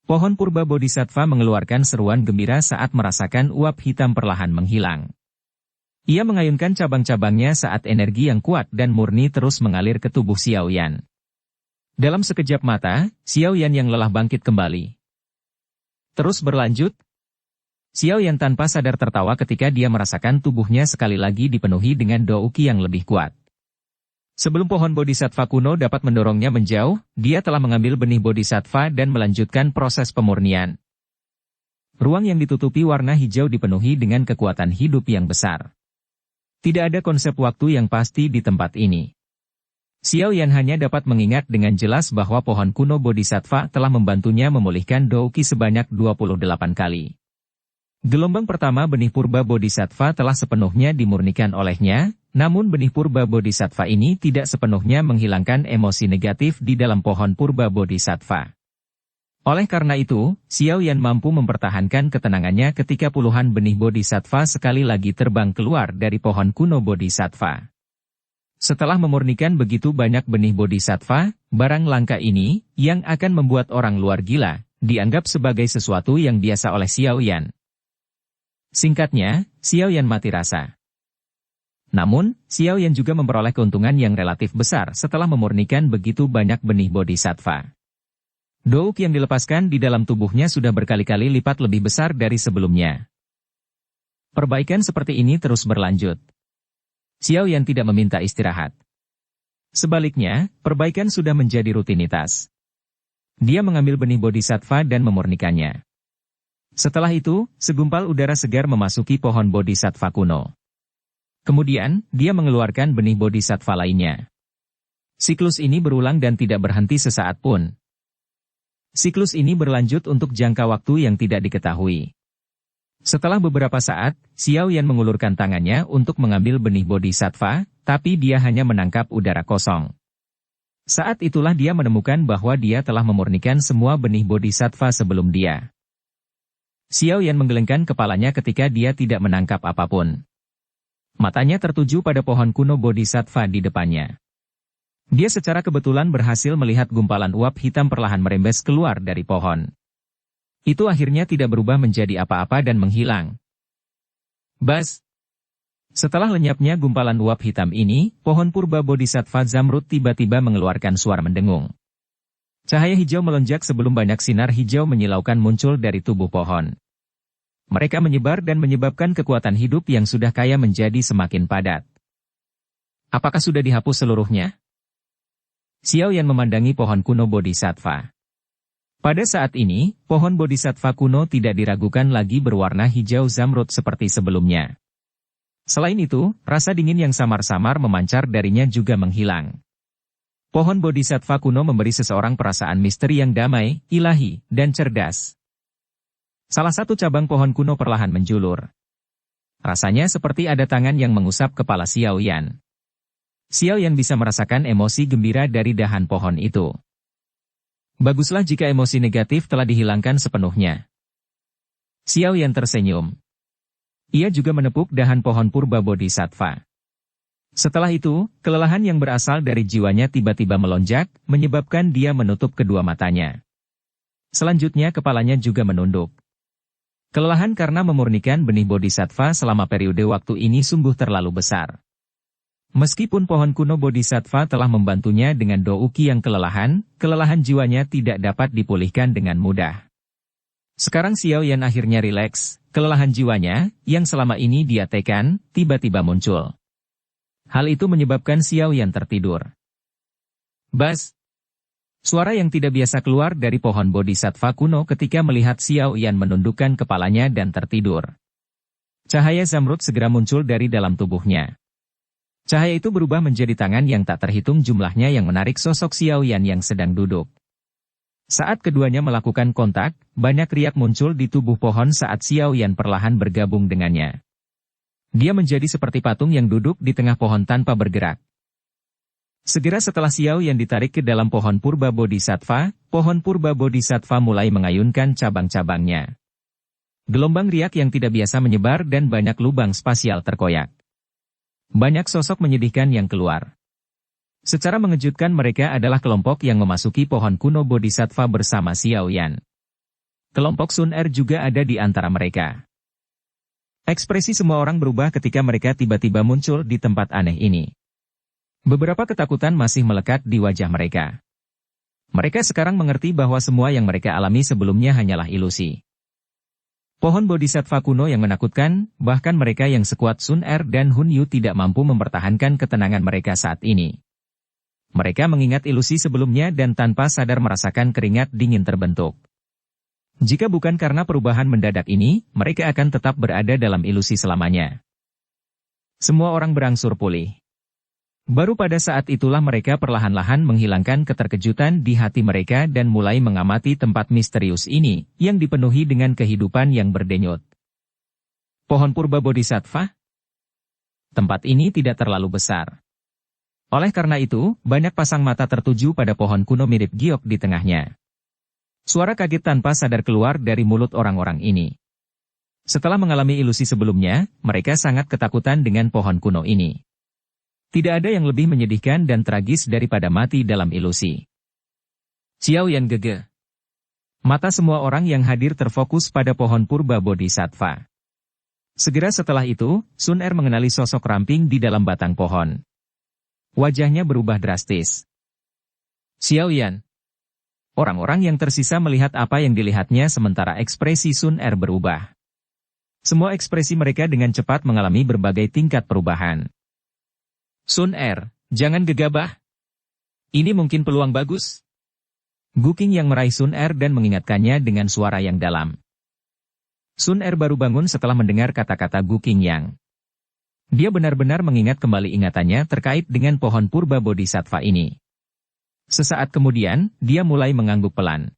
Pohon purba Bodhisattva mengeluarkan seruan gembira saat merasakan uap hitam perlahan menghilang. Ia mengayunkan cabang-cabangnya saat energi yang kuat dan murni terus mengalir ke tubuh Xiao Yan. Dalam sekejap mata, Xiao Yan yang lelah bangkit kembali. Terus berlanjut. Xiao Yan tanpa sadar tertawa ketika dia merasakan tubuhnya sekali lagi dipenuhi dengan Douqi yang lebih kuat. Sebelum pohon Bodhisattva kuno dapat mendorongnya menjauh, dia telah mengambil benih Bodhisattva dan melanjutkan proses pemurnian. Ruang yang ditutupi warna hijau dipenuhi dengan kekuatan hidup yang besar. Tidak ada konsep waktu yang pasti di tempat ini. Xiao Yan hanya dapat mengingat dengan jelas bahwa pohon kuno Bodhisattva telah membantunya memulihkan Douqi sebanyak 28 kali. Gelombang pertama benih purba Bodhisattva telah sepenuhnya dimurnikan olehnya, namun benih purba Bodhisattva ini tidak sepenuhnya menghilangkan emosi negatif di dalam pohon purba Bodhisattva. Oleh karena itu, Xiao Yan mampu mempertahankan ketenangannya ketika puluhan benih Bodhisattva sekali lagi terbang keluar dari pohon kuno Bodhisattva. Setelah memurnikan begitu banyak benih Bodhisattva, barang langka ini, yang akan membuat orang luar gila, dianggap sebagai sesuatu yang biasa oleh Xiao Yan. Singkatnya, Xiao Yan mati rasa. Namun, Xiao Yan juga memperoleh keuntungan yang relatif besar setelah memurnikan begitu banyak benih Bodhisattva. Douqi yang dilepaskan di dalam tubuhnya sudah berkali-kali lipat lebih besar dari sebelumnya. Perbaikan seperti ini terus berlanjut. Xiao Yan tidak meminta istirahat. Sebaliknya, perbaikan sudah menjadi rutinitas. Dia mengambil benih Bodhisattva dan memurnikannya. Setelah itu, segumpal udara segar memasuki pohon Bodhisattva kuno. Kemudian, dia mengeluarkan benih Bodhisattva lainnya. Siklus ini berulang dan tidak berhenti sesaat pun. Siklus ini berlanjut untuk jangka waktu yang tidak diketahui. Setelah beberapa saat, Xiao Yan mengulurkan tangannya untuk mengambil benih Bodhisattva, tapi dia hanya menangkap udara kosong. Saat itulah dia menemukan bahwa dia telah memurnikan semua benih Bodhisattva sebelum dia. Xiao Yan menggelengkan kepalanya ketika dia tidak menangkap apapun. Matanya tertuju pada pohon kuno Bodhisattva di depannya. Dia secara kebetulan berhasil melihat gumpalan uap hitam perlahan merembes keluar dari pohon. Itu akhirnya tidak berubah menjadi apa-apa dan menghilang. Bas! Setelah lenyapnya gumpalan uap hitam ini, pohon purba Bodhisattva zamrud tiba-tiba mengeluarkan suara mendengung. Cahaya hijau melonjak sebelum banyak sinar hijau menyilaukan muncul dari tubuh pohon. Mereka menyebar dan menyebabkan kekuatan hidup yang sudah kaya menjadi semakin padat. Apakah sudah dihapus seluruhnya? Xiao Yan memandangi pohon kuno Bodhisattva. Pada saat ini, pohon Bodhisattva kuno tidak diragukan lagi berwarna hijau zamrud seperti sebelumnya. Selain itu, rasa dingin yang samar-samar memancar darinya juga menghilang. Pohon Bodhisattva kuno memberi seseorang perasaan misteri yang damai, ilahi, dan cerdas. Salah satu cabang pohon kuno perlahan menjulur. Rasanya seperti ada tangan yang mengusap kepala Xiao Yan. Xiao Yan bisa merasakan emosi gembira dari dahan pohon itu. Baguslah jika emosi negatif telah dihilangkan sepenuhnya. Xiao Yan tersenyum. Ia juga menepuk dahan pohon purba Bodhisattva. Setelah itu, kelelahan yang berasal dari jiwanya tiba-tiba melonjak, menyebabkan dia menutup kedua matanya. Selanjutnya kepalanya juga menunduk. Kelelahan karena memurnikan benih Bodhisattva selama periode waktu ini sungguh terlalu besar. Meskipun pohon kuno Bodhisattva telah membantunya dengan Douqi yang kelelahan jiwanya tidak dapat dipulihkan dengan mudah. Sekarang Xiao Yan akhirnya rileks, kelelahan jiwanya, yang selama ini dia tekan, tiba-tiba muncul. Hal itu menyebabkan Xiao Yan tertidur. Bas! Suara yang tidak biasa keluar dari pohon Bodhisattva kuno ketika melihat Xiao Yan menundukkan kepalanya dan tertidur. Cahaya Zamrud segera muncul dari dalam tubuhnya. Cahaya itu berubah menjadi tangan yang tak terhitung jumlahnya yang menarik sosok Xiao Yan yang sedang duduk. Saat keduanya melakukan kontak, banyak riak muncul di tubuh pohon saat Xiao Yan perlahan bergabung dengannya. Dia menjadi seperti patung yang duduk di tengah pohon tanpa bergerak. Segera setelah Xiao Yan ditarik ke dalam pohon purba bodhisattva, pohon purba bodhisattva mulai mengayunkan cabang-cabangnya. Gelombang riak yang tidak biasa menyebar dan banyak lubang spasial terkoyak. Banyak sosok menyedihkan yang keluar. Secara mengejutkan mereka adalah kelompok yang memasuki pohon kuno bodhisattva bersama Xiao Yan. Kelompok Sun Er juga ada di antara mereka. Ekspresi semua orang berubah ketika mereka tiba-tiba muncul di tempat aneh ini. Beberapa ketakutan masih melekat di wajah mereka. Mereka sekarang mengerti bahwa semua yang mereka alami sebelumnya hanyalah ilusi. Pohon bodhisattva kuno yang menakutkan, bahkan mereka yang sekuat Sun Er dan Hun Yu tidak mampu mempertahankan ketenangan mereka saat ini. Mereka mengingat ilusi sebelumnya dan tanpa sadar merasakan keringat dingin terbentuk. Jika bukan karena perubahan mendadak ini, mereka akan tetap berada dalam ilusi selamanya. Semua orang berangsur pulih. Baru pada saat itulah mereka perlahan-lahan menghilangkan keterkejutan di hati mereka dan mulai mengamati tempat misterius ini, yang dipenuhi dengan kehidupan yang berdenyut. Pohon purba bodhisattva? Tempat ini tidak terlalu besar. Oleh karena itu, banyak pasang mata tertuju pada pohon kuno mirip giok di tengahnya. Suara kaget tanpa sadar keluar dari mulut orang-orang ini. Setelah mengalami ilusi sebelumnya, mereka sangat ketakutan dengan pohon kuno ini. Tidak ada yang lebih menyedihkan dan tragis daripada mati dalam ilusi. Xiao Yan gege. Mata semua orang yang hadir terfokus pada pohon purba bodhisattva. Segera setelah itu, Sun Er mengenali sosok ramping di dalam batang pohon. Wajahnya berubah drastis. Xiao Yan. Orang-orang yang tersisa melihat apa yang dilihatnya sementara ekspresi Sun Er berubah. Semua ekspresi mereka dengan cepat mengalami berbagai tingkat perubahan. Sun Er, jangan gegabah. Ini mungkin peluang bagus. Gu Qing yang meraih Sun Er dan mengingatkannya dengan suara yang dalam. Sun Er baru bangun setelah mendengar kata-kata Gu Qing yang. Dia benar-benar mengingat kembali ingatannya terkait dengan pohon purba bodhisattva ini. Sesaat kemudian, dia mulai mengangguk pelan.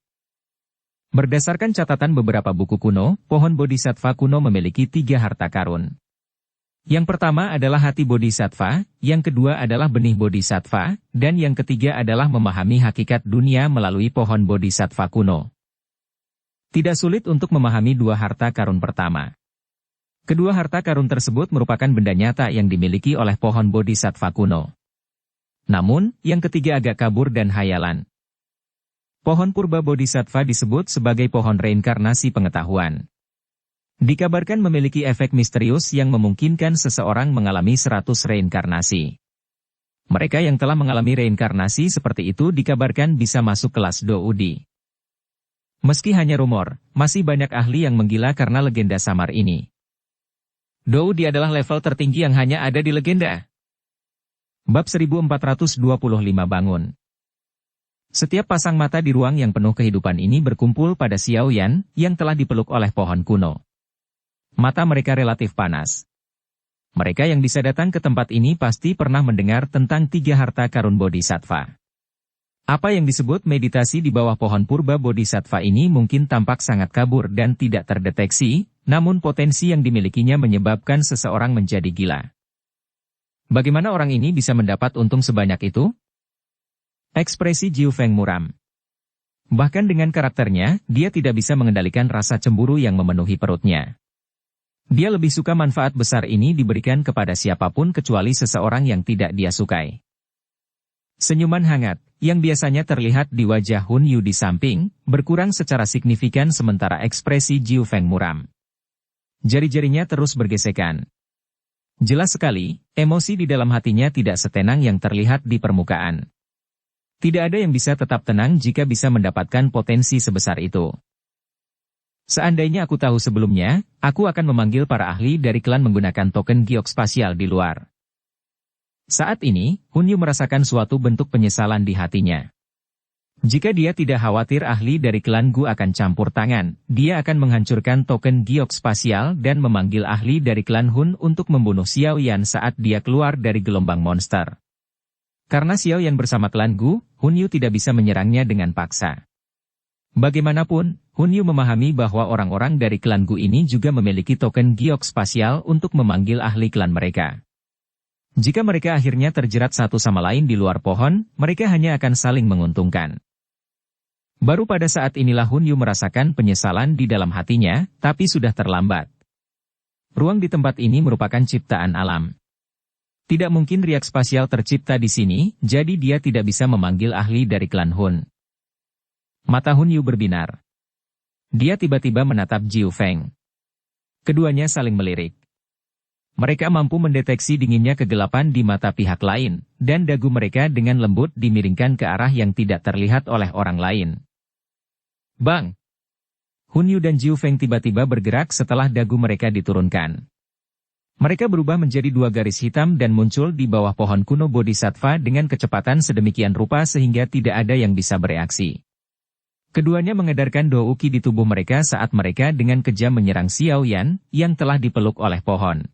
Berdasarkan catatan beberapa buku kuno, pohon bodhisattva kuno memiliki 3 harta karun. Yang pertama adalah hati bodhisattva, yang kedua adalah benih bodhisattva, dan yang ketiga adalah memahami hakikat dunia melalui pohon bodhisattva kuno. Tidak sulit untuk memahami 2 harta karun pertama. Kedua harta karun tersebut merupakan benda nyata yang dimiliki oleh pohon bodhisattva kuno. Namun, yang ketiga agak kabur dan hayalan. Pohon purba bodhisattva disebut sebagai pohon reinkarnasi pengetahuan. Dikabarkan memiliki efek misterius yang memungkinkan seseorang mengalami 100 reinkarnasi. Mereka yang telah mengalami reinkarnasi seperti itu dikabarkan bisa masuk kelas Doudi. Meski hanya rumor, masih banyak ahli yang menggila karena legenda samar ini. Doudi adalah level tertinggi yang hanya ada di legenda. Bab 1425 bangun. Setiap pasang mata di ruang yang penuh kehidupan ini berkumpul pada Xiao Yan, yang telah dipeluk oleh pohon kuno. Mata mereka relatif panas. Mereka yang bisa datang ke tempat ini pasti pernah mendengar tentang 3 harta karun bodhisattva. Apa yang disebut meditasi di bawah pohon purba bodhisattva ini mungkin tampak sangat kabur dan tidak terdeteksi, namun potensi yang dimilikinya menyebabkan seseorang menjadi gila. Bagaimana orang ini bisa mendapat untung sebanyak itu? Ekspresi Jiu Feng muram. Bahkan dengan karakternya, dia tidak bisa mengendalikan rasa cemburu yang memenuhi perutnya. Dia lebih suka manfaat besar ini diberikan kepada siapapun kecuali seseorang yang tidak dia sukai. Senyuman hangat, yang biasanya terlihat di wajah Hun Yu di samping, berkurang secara signifikan sementara ekspresi Jiu Feng muram. Jari-jarinya terus bergesekan. Jelas sekali, emosi di dalam hatinya tidak setenang yang terlihat di permukaan. Tidak ada yang bisa tetap tenang jika bisa mendapatkan potensi sebesar itu. Seandainya aku tahu sebelumnya, aku akan memanggil para ahli dari klan menggunakan token giok spasial di luar. Saat ini, Hun Yu merasakan suatu bentuk penyesalan di hatinya. Jika dia tidak khawatir ahli dari klan Gu akan campur tangan, dia akan menghancurkan token giok spasial dan memanggil ahli dari klan Hun untuk membunuh Xiao Yan saat dia keluar dari gelombang monster. Karena Xiao Yan bersama klan Gu, Hun Yu tidak bisa menyerangnya dengan paksa. Bagaimanapun, Hun Yu memahami bahwa orang-orang dari klan Gu ini juga memiliki token giok spasial untuk memanggil ahli klan mereka. Jika mereka akhirnya terjerat satu sama lain di luar pohon, mereka hanya akan saling menguntungkan. Baru pada saat inilah Hun Yu merasakan penyesalan di dalam hatinya, tapi sudah terlambat. Ruang di tempat ini merupakan ciptaan alam. Tidak mungkin riak spasial tercipta di sini, jadi dia tidak bisa memanggil ahli dari klan Hun. Mata Hun Yu berbinar. Dia tiba-tiba menatap Jiu Feng. Keduanya saling melirik. Mereka mampu mendeteksi dinginnya kegelapan di mata pihak lain, dan dagu mereka dengan lembut dimiringkan ke arah yang tidak terlihat oleh orang lain. Bang! Hun Yu dan Jiu Feng tiba-tiba bergerak setelah dagu mereka diturunkan. Mereka berubah menjadi dua garis hitam dan muncul di bawah pohon kuno Bodhisattva dengan kecepatan sedemikian rupa sehingga tidak ada yang bisa bereaksi. Keduanya mengedarkan douki di tubuh mereka saat mereka dengan kejam menyerang Xiao Yan, yang telah dipeluk oleh pohon.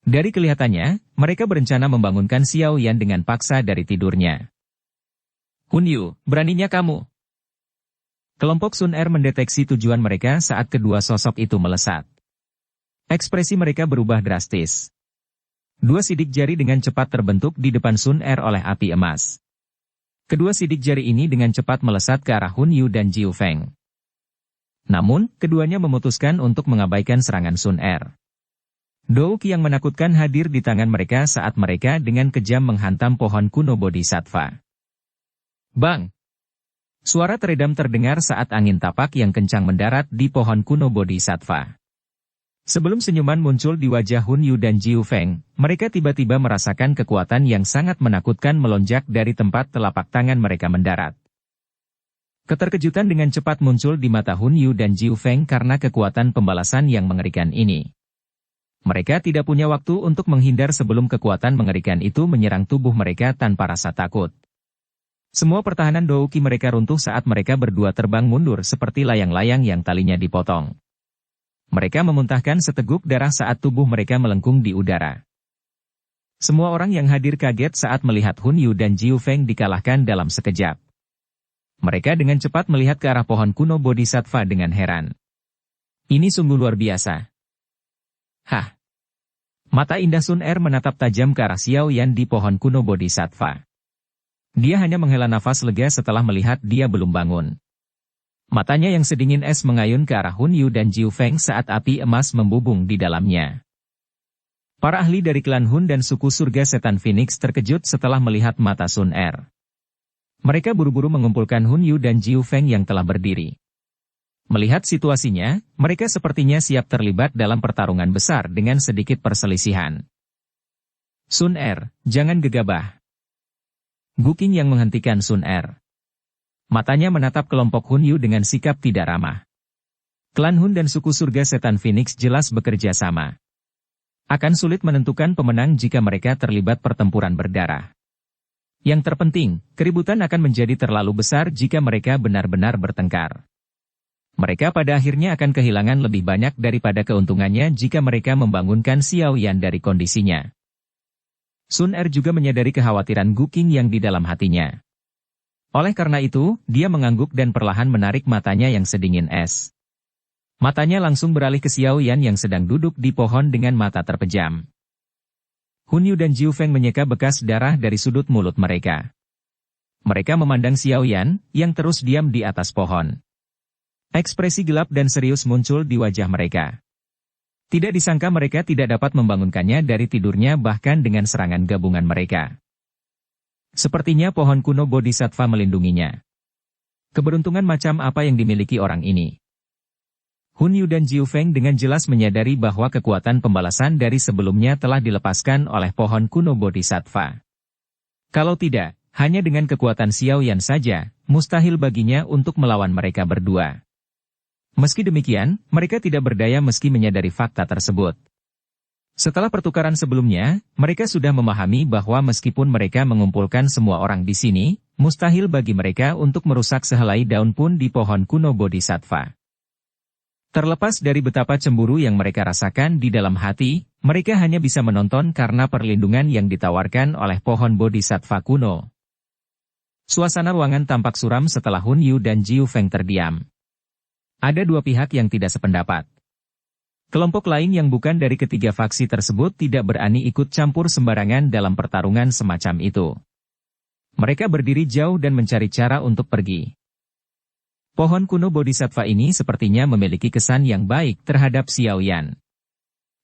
Dari kelihatannya, mereka berencana membangunkan Xiao Yan dengan paksa dari tidurnya. Hun Yu, beraninya kamu! Kelompok Sun Er mendeteksi tujuan mereka saat kedua sosok itu melesat. Ekspresi mereka berubah drastis. Dua sidik jari dengan cepat terbentuk di depan Sun Er oleh api emas. Kedua sidik jari ini dengan cepat melesat ke arah Hun Yu dan Jiu Feng. Namun, keduanya memutuskan untuk mengabaikan serangan Sun Er. Douki yang menakutkan hadir di tangan mereka saat mereka dengan kejam menghantam pohon kuno Bodhisattva. Bang! Suara teredam terdengar saat angin tapak yang kencang mendarat di pohon kuno Bodhisattva. Sebelum senyuman muncul di wajah Hun Yu dan Jiu Feng, mereka tiba-tiba merasakan kekuatan yang sangat menakutkan melonjak dari tempat telapak tangan mereka mendarat. Keterkejutan dengan cepat muncul di mata Hun Yu dan Jiu Feng karena kekuatan pembalasan yang mengerikan ini. Mereka tidak punya waktu untuk menghindar sebelum kekuatan mengerikan itu menyerang tubuh mereka tanpa rasa takut. Semua pertahanan douki mereka runtuh saat mereka berdua terbang mundur seperti layang-layang yang talinya dipotong. Mereka memuntahkan seteguk darah saat tubuh mereka melengkung di udara. Semua orang yang hadir kaget saat melihat Hun Yu dan Jiu Feng dikalahkan dalam sekejap. Mereka dengan cepat melihat ke arah pohon kuno Bodhisattva dengan heran. Ini sungguh luar biasa. Hah! Mata indah Sun Er menatap tajam ke arah Xiao Yan di pohon kuno Bodhisattva. Dia hanya menghela nafas lega setelah melihat dia belum bangun. Matanya yang sedingin es mengayun ke arah Hun Yu dan Jiu Feng saat api emas membubung di dalamnya. Para ahli dari klan Hun dan suku surga setan Phoenix terkejut setelah melihat mata Sun Er. Mereka buru-buru mengumpulkan Hun Yu dan Jiu Feng yang telah berdiri. Melihat situasinya, mereka sepertinya siap terlibat dalam pertarungan besar dengan sedikit perselisihan. Sun Er, jangan gegabah. Gu Qing yang menghentikan Sun Er. Matanya menatap kelompok Hun Yu dengan sikap tidak ramah. Klan Hun dan suku surga setan Phoenix jelas bekerja sama. Akan sulit menentukan pemenang jika mereka terlibat pertempuran berdarah. Yang terpenting, keributan akan menjadi terlalu besar jika mereka benar-benar bertengkar. Mereka pada akhirnya akan kehilangan lebih banyak daripada keuntungannya jika mereka membangunkan Xiao Yan dari kondisinya. Sun Er juga menyadari kekhawatiran Gu Qing yang di dalam hatinya. Oleh karena itu, dia mengangguk dan perlahan menarik matanya yang sedingin es. Matanya langsung beralih ke Xiao Yan yang sedang duduk di pohon dengan mata terpejam. Hun Yu dan Jiu Feng menyeka bekas darah dari sudut mulut mereka. Mereka memandang Xiao Yan, yang terus diam di atas pohon. Ekspresi gelap dan serius muncul di wajah mereka. Tidak disangka mereka tidak dapat membangunkannya dari tidurnya bahkan dengan serangan gabungan mereka. Sepertinya pohon kuno Bodhisattva melindunginya. Keberuntungan macam apa yang dimiliki orang ini? Hun Yu dan Jiu Feng dengan jelas menyadari bahwa kekuatan pembalasan dari sebelumnya telah dilepaskan oleh pohon kuno Bodhisattva. Kalau tidak, hanya dengan kekuatan Xiao Yan saja, mustahil baginya untuk melawan mereka berdua. Meski demikian, mereka tidak berdaya meski menyadari fakta tersebut. Setelah pertukaran sebelumnya, mereka sudah memahami bahwa meskipun mereka mengumpulkan semua orang di sini, mustahil bagi mereka untuk merusak sehelai daun pun di pohon kuno Bodhisattva. Terlepas dari betapa cemburu yang mereka rasakan di dalam hati, mereka hanya bisa menonton karena perlindungan yang ditawarkan oleh pohon Bodhisattva kuno. Suasana ruangan tampak suram setelah Hun Yu dan Jiu Feng terdiam. Ada dua pihak yang tidak sependapat. Kelompok lain yang bukan dari ketiga faksi tersebut tidak berani ikut campur sembarangan dalam pertarungan semacam itu. Mereka berdiri jauh dan mencari cara untuk pergi. Pohon kuno Bodhisattva ini sepertinya memiliki kesan yang baik terhadap Xiao Yan.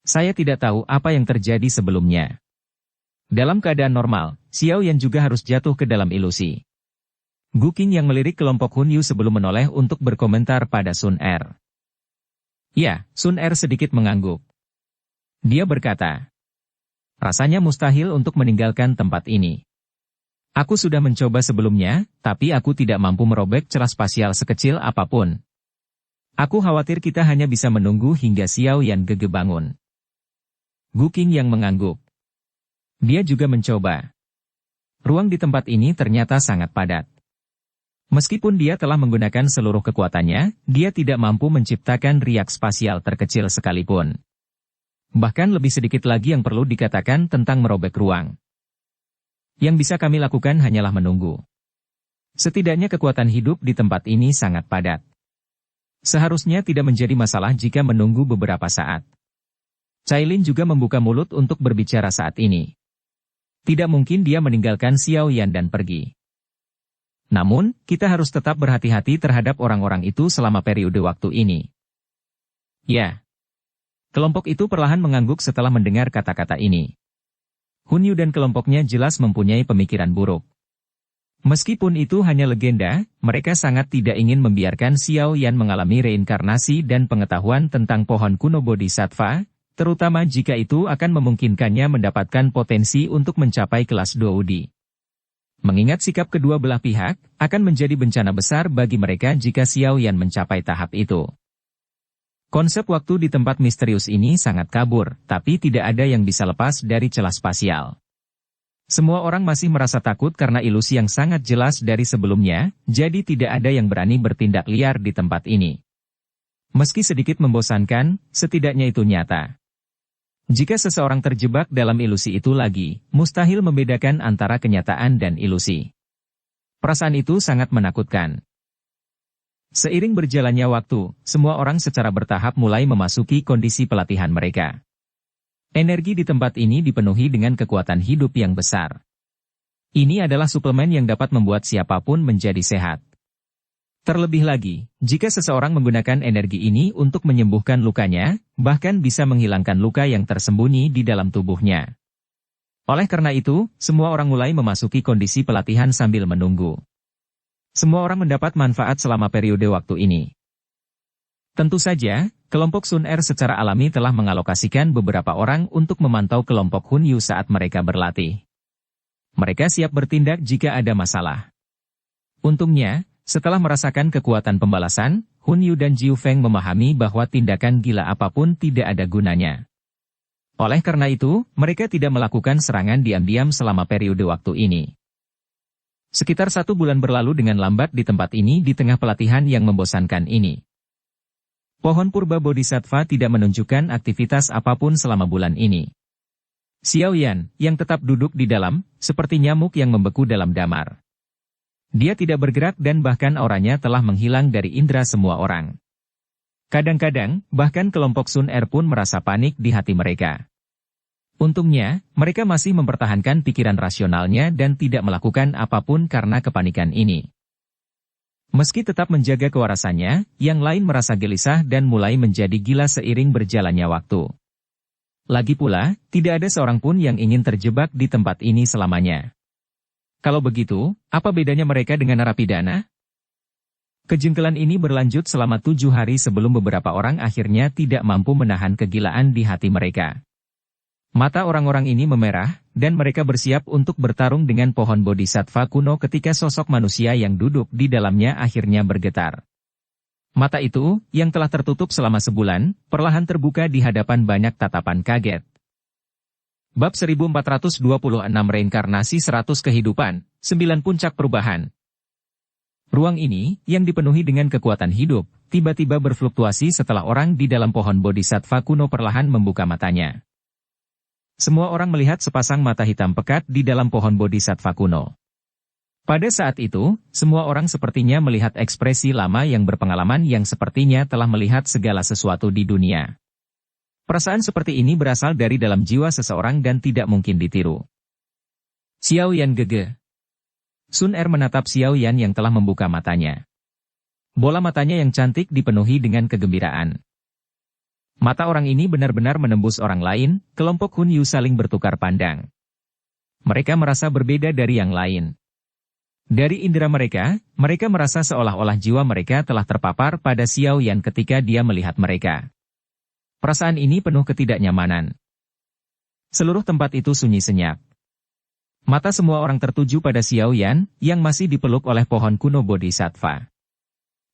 Saya tidak tahu apa yang terjadi sebelumnya. Dalam keadaan normal, Xiao Yan juga harus jatuh ke dalam ilusi. Gu Qing yang melirik kelompok Hun Yu sebelum menoleh untuk berkomentar pada Sun Er. Ya, Sun Er sedikit mengangguk. Dia berkata, rasanya mustahil untuk meninggalkan tempat ini. Aku sudah mencoba sebelumnya, tapi aku tidak mampu merobek celah spasial sekecil apapun. Aku khawatir kita hanya bisa menunggu hingga Xiao Yan gege bangun. Gu Qing yang mengangguk. Dia juga mencoba. Ruang di tempat ini ternyata sangat padat. Meskipun dia telah menggunakan seluruh kekuatannya, dia tidak mampu menciptakan riak spasial terkecil sekalipun. Bahkan lebih sedikit lagi yang perlu dikatakan tentang merobek ruang. Yang bisa kami lakukan hanyalah menunggu. Setidaknya kekuatan hidup di tempat ini sangat padat. Seharusnya tidak menjadi masalah jika menunggu beberapa saat. Cailin juga membuka mulut untuk berbicara saat ini. Tidak mungkin dia meninggalkan Xiao Yan dan pergi. Namun, kita harus tetap berhati-hati terhadap orang-orang itu selama periode waktu ini. Ya. Kelompok itu perlahan mengangguk setelah mendengar kata-kata ini. Hun Yu dan kelompoknya jelas mempunyai pemikiran buruk. Meskipun itu hanya legenda, mereka sangat tidak ingin membiarkan Xiao Yan mengalami reinkarnasi dan pengetahuan tentang pohon kuno Bodhisattva, terutama jika itu akan memungkinkannya mendapatkan potensi untuk mencapai kelas Doudi. Mengingat sikap kedua belah pihak, akan menjadi bencana besar bagi mereka jika Xiao Yan mencapai tahap itu. Konsep waktu di tempat misterius ini sangat kabur, tapi tidak ada yang bisa lepas dari celah spasial. Semua orang masih merasa takut karena ilusi yang sangat jelas dari sebelumnya, jadi tidak ada yang berani bertindak liar di tempat ini. Meski sedikit membosankan, setidaknya itu nyata. Jika seseorang terjebak dalam ilusi itu lagi, mustahil membedakan antara kenyataan dan ilusi. Perasaan itu sangat menakutkan. Seiring berjalannya waktu, semua orang secara bertahap mulai memasuki kondisi pelatihan mereka. Energi di tempat ini dipenuhi dengan kekuatan hidup yang besar. Ini adalah suplemen yang dapat membuat siapapun menjadi sehat. Terlebih lagi, jika seseorang menggunakan energi ini untuk menyembuhkan lukanya, bahkan bisa menghilangkan luka yang tersembunyi di dalam tubuhnya. Oleh karena itu, semua orang mulai memasuki kondisi pelatihan sambil menunggu. Semua orang mendapat manfaat selama periode waktu ini. Tentu saja, kelompok Sun Er secara alami telah mengalokasikan beberapa orang untuk memantau kelompok Hun Yu saat mereka berlatih. Mereka siap bertindak jika ada masalah. Untungnya, setelah merasakan kekuatan pembalasan, Hun Yu dan Jiu Feng memahami bahwa tindakan gila apapun tidak ada gunanya. Oleh karena itu, mereka tidak melakukan serangan diam-diam selama periode waktu ini. Sekitar 1 bulan berlalu dengan lambat di tempat ini di tengah pelatihan yang membosankan ini. Pohon purba Bodhisattva tidak menunjukkan aktivitas apapun selama bulan ini. Xiao Yan, yang tetap duduk di dalam, seperti nyamuk yang membeku dalam damar. Dia tidak bergerak dan bahkan auranya telah menghilang dari indera semua orang. Kadang-kadang, bahkan kelompok Sun Er pun merasa panik di hati mereka. Untungnya, mereka masih mempertahankan pikiran rasionalnya dan tidak melakukan apapun karena kepanikan ini. Meski tetap menjaga kewarasannya, yang lain merasa gelisah dan mulai menjadi gila seiring berjalannya waktu. Lagi pula, tidak ada seorang pun yang ingin terjebak di tempat ini selamanya. Kalau begitu, apa bedanya mereka dengan narapidana? Kejengkelan ini berlanjut selama 7 hari sebelum beberapa orang akhirnya tidak mampu menahan kegilaan di hati mereka. Mata orang-orang ini memerah, dan mereka bersiap untuk bertarung dengan pohon Bodhisattva kuno ketika sosok manusia yang duduk di dalamnya akhirnya bergetar. Mata itu, yang telah tertutup selama sebulan, perlahan terbuka di hadapan banyak tatapan kaget. Bab 1426 Reinkarnasi 100 Kehidupan, 9 Puncak Perubahan. Ruang ini, yang dipenuhi dengan kekuatan hidup, tiba-tiba berfluktuasi setelah orang di dalam pohon bodhisattva kuno perlahan membuka matanya. Semua orang melihat sepasang mata hitam pekat di dalam pohon bodhisattva kuno. Pada saat itu, semua orang sepertinya melihat ekspresi lama yang berpengalaman yang sepertinya telah melihat segala sesuatu di dunia. Perasaan seperti ini berasal dari dalam jiwa seseorang dan tidak mungkin ditiru. Xiao Yan gege. Sun Er menatap Xiao Yan yang telah membuka matanya. Bola matanya yang cantik dipenuhi dengan kegembiraan. Mata orang ini benar-benar menembus orang lain, kelompok Hun Yu saling bertukar pandang. Mereka merasa berbeda dari yang lain. Dari indera mereka, mereka merasa seolah-olah jiwa mereka telah terpapar pada Xiao Yan ketika dia melihat mereka. Perasaan ini penuh ketidaknyamanan. Seluruh tempat itu sunyi senyap. Mata semua orang tertuju pada Xiao Yan, yang masih dipeluk oleh pohon kuno bodhisattva.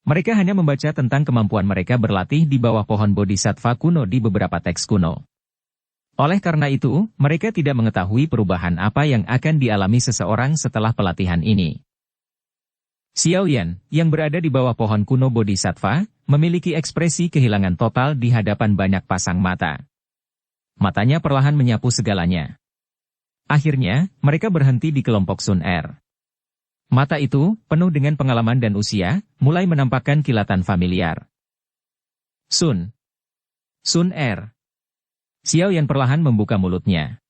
Mereka hanya membaca tentang kemampuan mereka berlatih di bawah pohon bodhisattva kuno di beberapa teks kuno. Oleh karena itu, mereka tidak mengetahui perubahan apa yang akan dialami seseorang setelah pelatihan ini. Xiao Yan, yang berada di bawah pohon kuno bodhisattva, memiliki ekspresi kehilangan total di hadapan banyak pasang mata. Matanya perlahan menyapu segalanya. Akhirnya, mereka berhenti di kelompok Sun Er. Mata itu, penuh dengan pengalaman dan usia, mulai menampakkan kilatan familiar. Sun Er. Xiao Yan perlahan membuka mulutnya.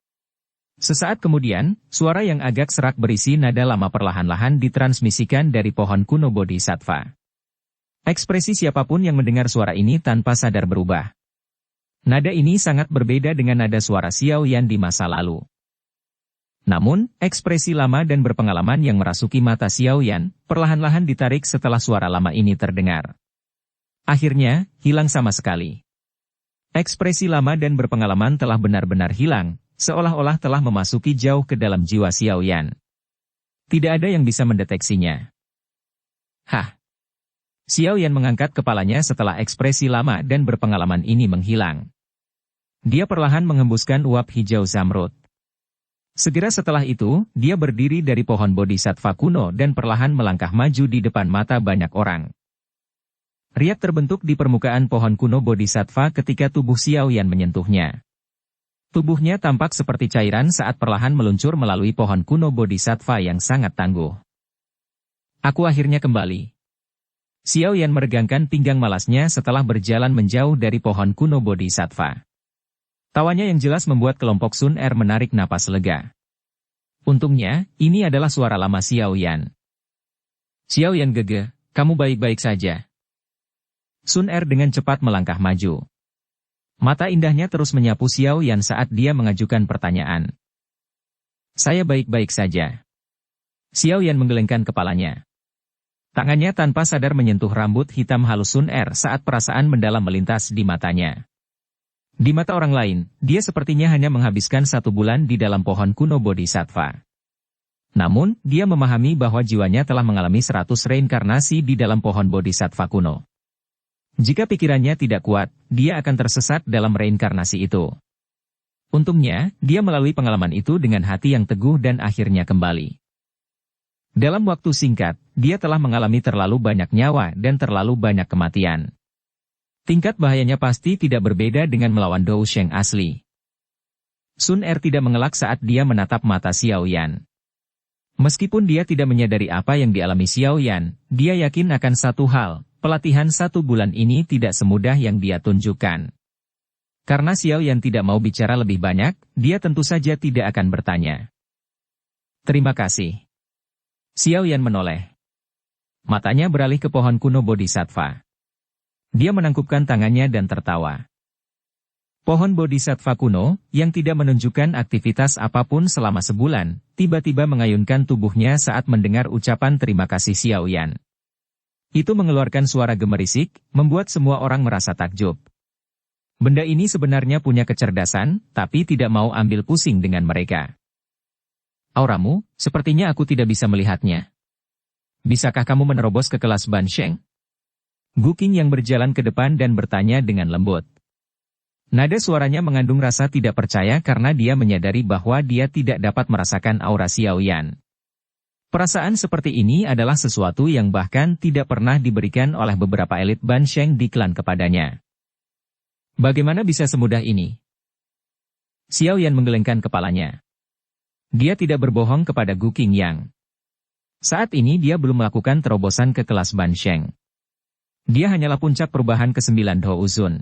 Sesaat kemudian, suara yang agak serak berisi nada lama perlahan-lahan ditransmisikan dari pohon kuno bodhisattva. Ekspresi siapapun yang mendengar suara ini tanpa sadar berubah. Nada ini sangat berbeda dengan nada suara Xiao Yan di masa lalu. Namun, ekspresi lama dan berpengalaman yang merasuki mata Xiao Yan, perlahan-lahan ditarik setelah suara lama ini terdengar. Akhirnya, hilang sama sekali. Ekspresi lama dan berpengalaman telah benar-benar hilang, seolah-olah telah memasuki jauh ke dalam jiwa Xiao Yan. Tidak ada yang bisa mendeteksinya. Hah! Xiao Yan mengangkat kepalanya setelah ekspresi lama dan berpengalaman ini menghilang. Dia perlahan mengembuskan uap hijau zamrud. Segera setelah itu, dia berdiri dari pohon bodhisattva kuno dan perlahan melangkah maju di depan mata banyak orang. Riak terbentuk di permukaan pohon kuno bodhisattva ketika tubuh Xiao Yan menyentuhnya. Tubuhnya tampak seperti cairan saat perlahan meluncur melalui pohon kuno bodhisattva yang sangat tangguh. Aku akhirnya kembali. Xiao Yan meregangkan pinggang malasnya setelah berjalan menjauh dari pohon kuno bodhisattva. Tawanya yang jelas membuat kelompok Sun Er menarik napas lega. Untungnya, ini adalah suara lama Xiao Yan. Xiao Yan gege, kamu baik-baik saja. Sun Er dengan cepat melangkah maju. Mata indahnya terus menyapu Xiao Yan saat dia mengajukan pertanyaan. Saya baik-baik saja. Xiao Yan menggelengkan kepalanya. Tangannya tanpa sadar menyentuh rambut hitam halus Sun Er saat perasaan mendalam melintas di matanya. Di mata orang lain, dia sepertinya hanya menghabiskan 1 bulan di dalam pohon kuno bodhisattva. Namun, dia memahami bahwa jiwanya telah mengalami 100 reinkarnasi di dalam pohon bodhisattva kuno. Jika pikirannya tidak kuat, dia akan tersesat dalam reinkarnasi itu. Untungnya, dia melalui pengalaman itu dengan hati yang teguh dan akhirnya kembali. Dalam waktu singkat, dia telah mengalami terlalu banyak nyawa dan terlalu banyak kematian. Tingkat bahayanya pasti tidak berbeda dengan melawan Dou Sheng asli. Sun Er tidak mengelak saat dia menatap mata Xiao Yan. Meskipun dia tidak menyadari apa yang dialami Xiao Yan, dia yakin akan satu hal. Pelatihan 1 bulan ini tidak semudah yang dia tunjukkan. Karena Xiao Yan tidak mau bicara lebih banyak, dia tentu saja tidak akan bertanya. Terima kasih. Xiao Yan menoleh. Matanya beralih ke pohon kuno bodhisattva. Dia menangkupkan tangannya dan tertawa. Pohon bodhisattva kuno, yang tidak menunjukkan aktivitas apapun selama sebulan, tiba-tiba mengayunkan tubuhnya saat mendengar ucapan terima kasih Xiao Yan. Itu mengeluarkan suara gemerisik, membuat semua orang merasa takjub. Benda ini sebenarnya punya kecerdasan, tapi tidak mau ambil pusing dengan mereka. Auramu, sepertinya aku tidak bisa melihatnya. Bisakah kamu menerobos ke kelas Ban Sheng? Gu Qing yang berjalan ke depan dan bertanya dengan lembut. Nada suaranya mengandung rasa tidak percaya karena dia menyadari bahwa dia tidak dapat merasakan aura Xiaoyan. Perasaan seperti ini adalah sesuatu yang bahkan tidak pernah diberikan oleh beberapa elit Ban Sheng di klan kepadanya. Bagaimana bisa semudah ini? Xiaoyan menggelengkan kepalanya. Dia tidak berbohong kepada Gu Qingyang. Saat ini dia belum melakukan terobosan ke kelas Ban Sheng. Dia hanyalah puncak perubahan ke-9 Douzun.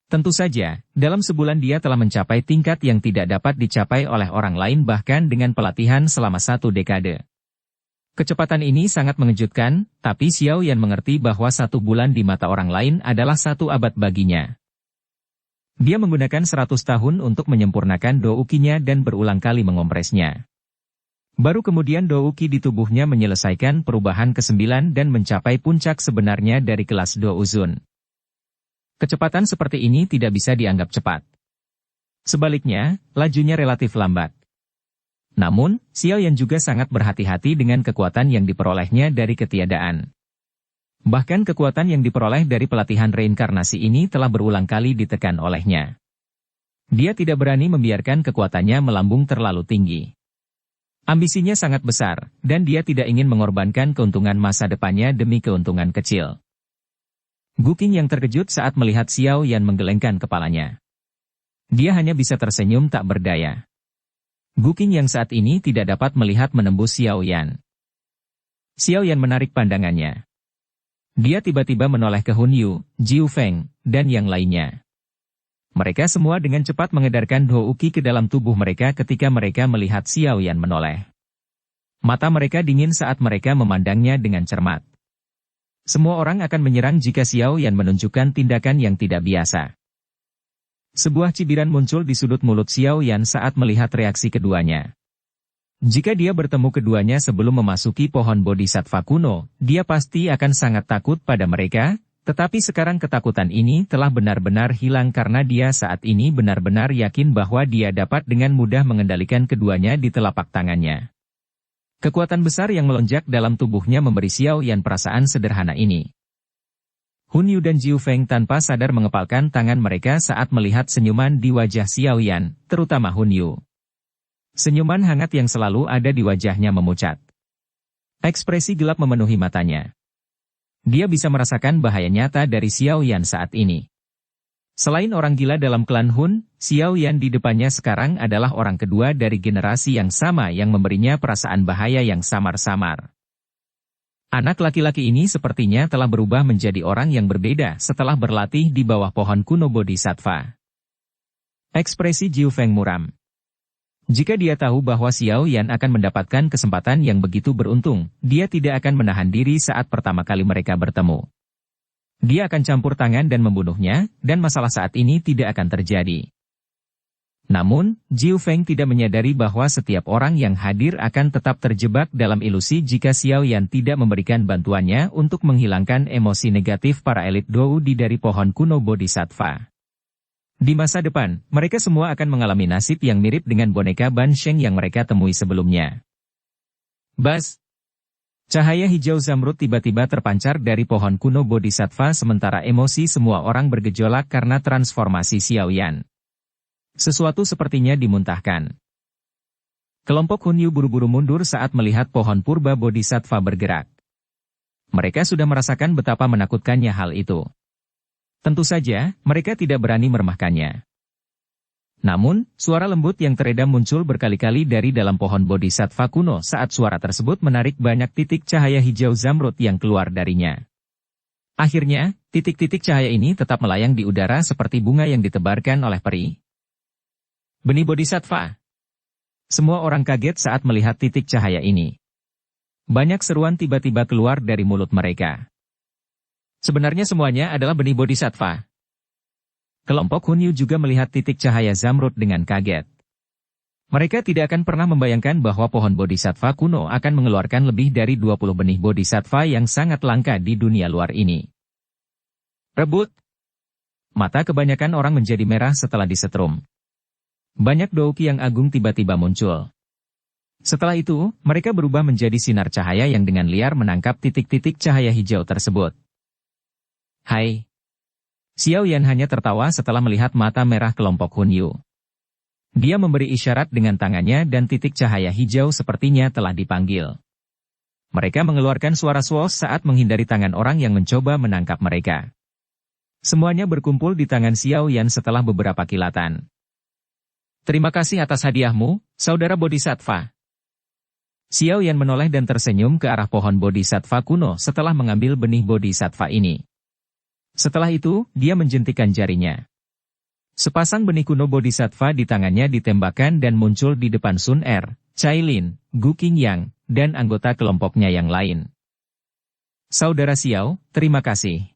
Tentu saja, dalam sebulan dia telah mencapai tingkat yang tidak dapat dicapai oleh orang lain bahkan dengan pelatihan selama 1 dekade. Kecepatan ini sangat mengejutkan, tapi Xiaoyan mengerti bahwa 1 bulan di mata orang lain adalah 1 abad baginya. Dia menggunakan 100 tahun untuk menyempurnakan Douki-nya dan berulang kali mengompresnya. Baru kemudian Douki di tubuhnya menyelesaikan perubahan ke-9 dan mencapai puncak sebenarnya dari kelas Douzun. Kecepatan seperti ini tidak bisa dianggap cepat. Sebaliknya, lajunya relatif lambat. Namun, Xiaoyan juga sangat berhati-hati dengan kekuatan yang diperolehnya dari ketiadaan. Bahkan kekuatan yang diperoleh dari pelatihan reinkarnasi ini telah berulang kali ditekan olehnya. Dia tidak berani membiarkan kekuatannya melambung terlalu tinggi. Ambisinya sangat besar, dan dia tidak ingin mengorbankan keuntungan masa depannya demi keuntungan kecil. Gu Qing yang terkejut saat melihat Xiaoyan menggelengkan kepalanya. Dia hanya bisa tersenyum tak berdaya. Gu Qing yang saat ini tidak dapat melihat menembus Xiaoyan. Xiaoyan menarik pandangannya. Dia tiba-tiba menoleh ke Hun Yu, Jiu Feng, dan yang lainnya. Mereka semua dengan cepat mengedarkan Douki ke dalam tubuh mereka ketika mereka melihat Xiaoyan menoleh. Mata mereka dingin saat mereka memandangnya dengan cermat. Semua orang akan menyerang jika Xiaoyan menunjukkan tindakan yang tidak biasa. Sebuah cibiran muncul di sudut mulut Xiaoyan saat melihat reaksi keduanya. Jika dia bertemu keduanya sebelum memasuki pohon Bodhisattva kuno, dia pasti akan sangat takut pada mereka, tetapi sekarang ketakutan ini telah benar-benar hilang karena dia saat ini benar-benar yakin bahwa dia dapat dengan mudah mengendalikan keduanya di telapak tangannya. Kekuatan besar yang melonjak dalam tubuhnya memberi Xiaoyan perasaan sederhana ini. Hun Yu dan Jiu Feng tanpa sadar mengepalkan tangan mereka saat melihat senyuman di wajah Xiaoyan, terutama Hun Yu. Senyuman hangat yang selalu ada di wajahnya memucat. Ekspresi gelap memenuhi matanya. Dia bisa merasakan bahaya nyata dari Xiaoyan saat ini. Selain orang gila dalam klan Hun, Xiaoyan di depannya sekarang adalah orang kedua dari generasi yang sama yang memberinya perasaan bahaya yang samar-samar. Anak laki-laki ini sepertinya telah berubah menjadi orang yang berbeda setelah berlatih di bawah pohon kuno Bodhisattva. Ekspresi Jiu Feng muram. Jika dia tahu bahwa Xiaoyan akan mendapatkan kesempatan yang begitu beruntung, dia tidak akan menahan diri saat pertama kali mereka bertemu. Dia akan campur tangan dan membunuhnya, dan masalah saat ini tidak akan terjadi. Namun, Jiu Feng tidak menyadari bahwa setiap orang yang hadir akan tetap terjebak dalam ilusi jika Xiaoyan tidak memberikan bantuannya untuk menghilangkan emosi negatif para elit Dou dari pohon kuno Bodhisattva. Di masa depan, mereka semua akan mengalami nasib yang mirip dengan boneka Ban Sheng yang mereka temui sebelumnya. Bas! Cahaya hijau zamrud tiba-tiba terpancar dari pohon kuno Bodhisattva sementara emosi semua orang bergejolak karena transformasi Xiaoyan. Sesuatu sepertinya dimuntahkan. Kelompok Hun Yu buru-buru mundur saat melihat pohon purba Bodhisattva bergerak. Mereka sudah merasakan betapa menakutkannya hal itu. Tentu saja, mereka tidak berani meremehkannya. Namun, suara lembut yang teredam muncul berkali-kali dari dalam pohon Bodhisattva kuno saat suara tersebut menarik banyak titik cahaya hijau zamrud yang keluar darinya. Akhirnya, titik-titik cahaya ini tetap melayang di udara seperti bunga yang ditebarkan oleh peri. Benih Bodhisattva. Semua orang kaget saat melihat titik cahaya ini. Banyak seruan tiba-tiba keluar dari mulut mereka. Sebenarnya semuanya adalah benih Bodhisattva. Kelompok Hun Yu juga melihat titik cahaya zamrud dengan kaget. Mereka tidak akan pernah membayangkan bahwa pohon Bodhisattva kuno akan mengeluarkan lebih dari 20 benih Bodhisattva yang sangat langka di dunia luar ini. Rebut! Mata kebanyakan orang menjadi merah setelah disetrum. Banyak douki yang agung tiba-tiba muncul. Setelah itu, mereka berubah menjadi sinar cahaya yang dengan liar menangkap titik-titik cahaya hijau tersebut. Hai! Xiao Yan hanya tertawa setelah melihat mata merah kelompok Hunyu. Dia memberi isyarat dengan tangannya dan titik cahaya hijau sepertinya telah dipanggil. Mereka mengeluarkan suara swoosh saat menghindari tangan orang yang mencoba menangkap mereka. Semuanya berkumpul di tangan Xiao Yan setelah beberapa kilatan. Terima kasih atas hadiahmu, saudara Bodhisattva. Xiao Yan menoleh dan tersenyum ke arah pohon Bodhisattva kuno setelah mengambil benih Bodhisattva ini. Setelah itu, dia menjentikan jarinya. Sepasang benih kuno Bodhisattva di tangannya ditembakkan dan muncul di depan Sun Er, Cailin, Gu Qingyang, dan anggota kelompoknya yang lain. Saudara Xiao, terima kasih.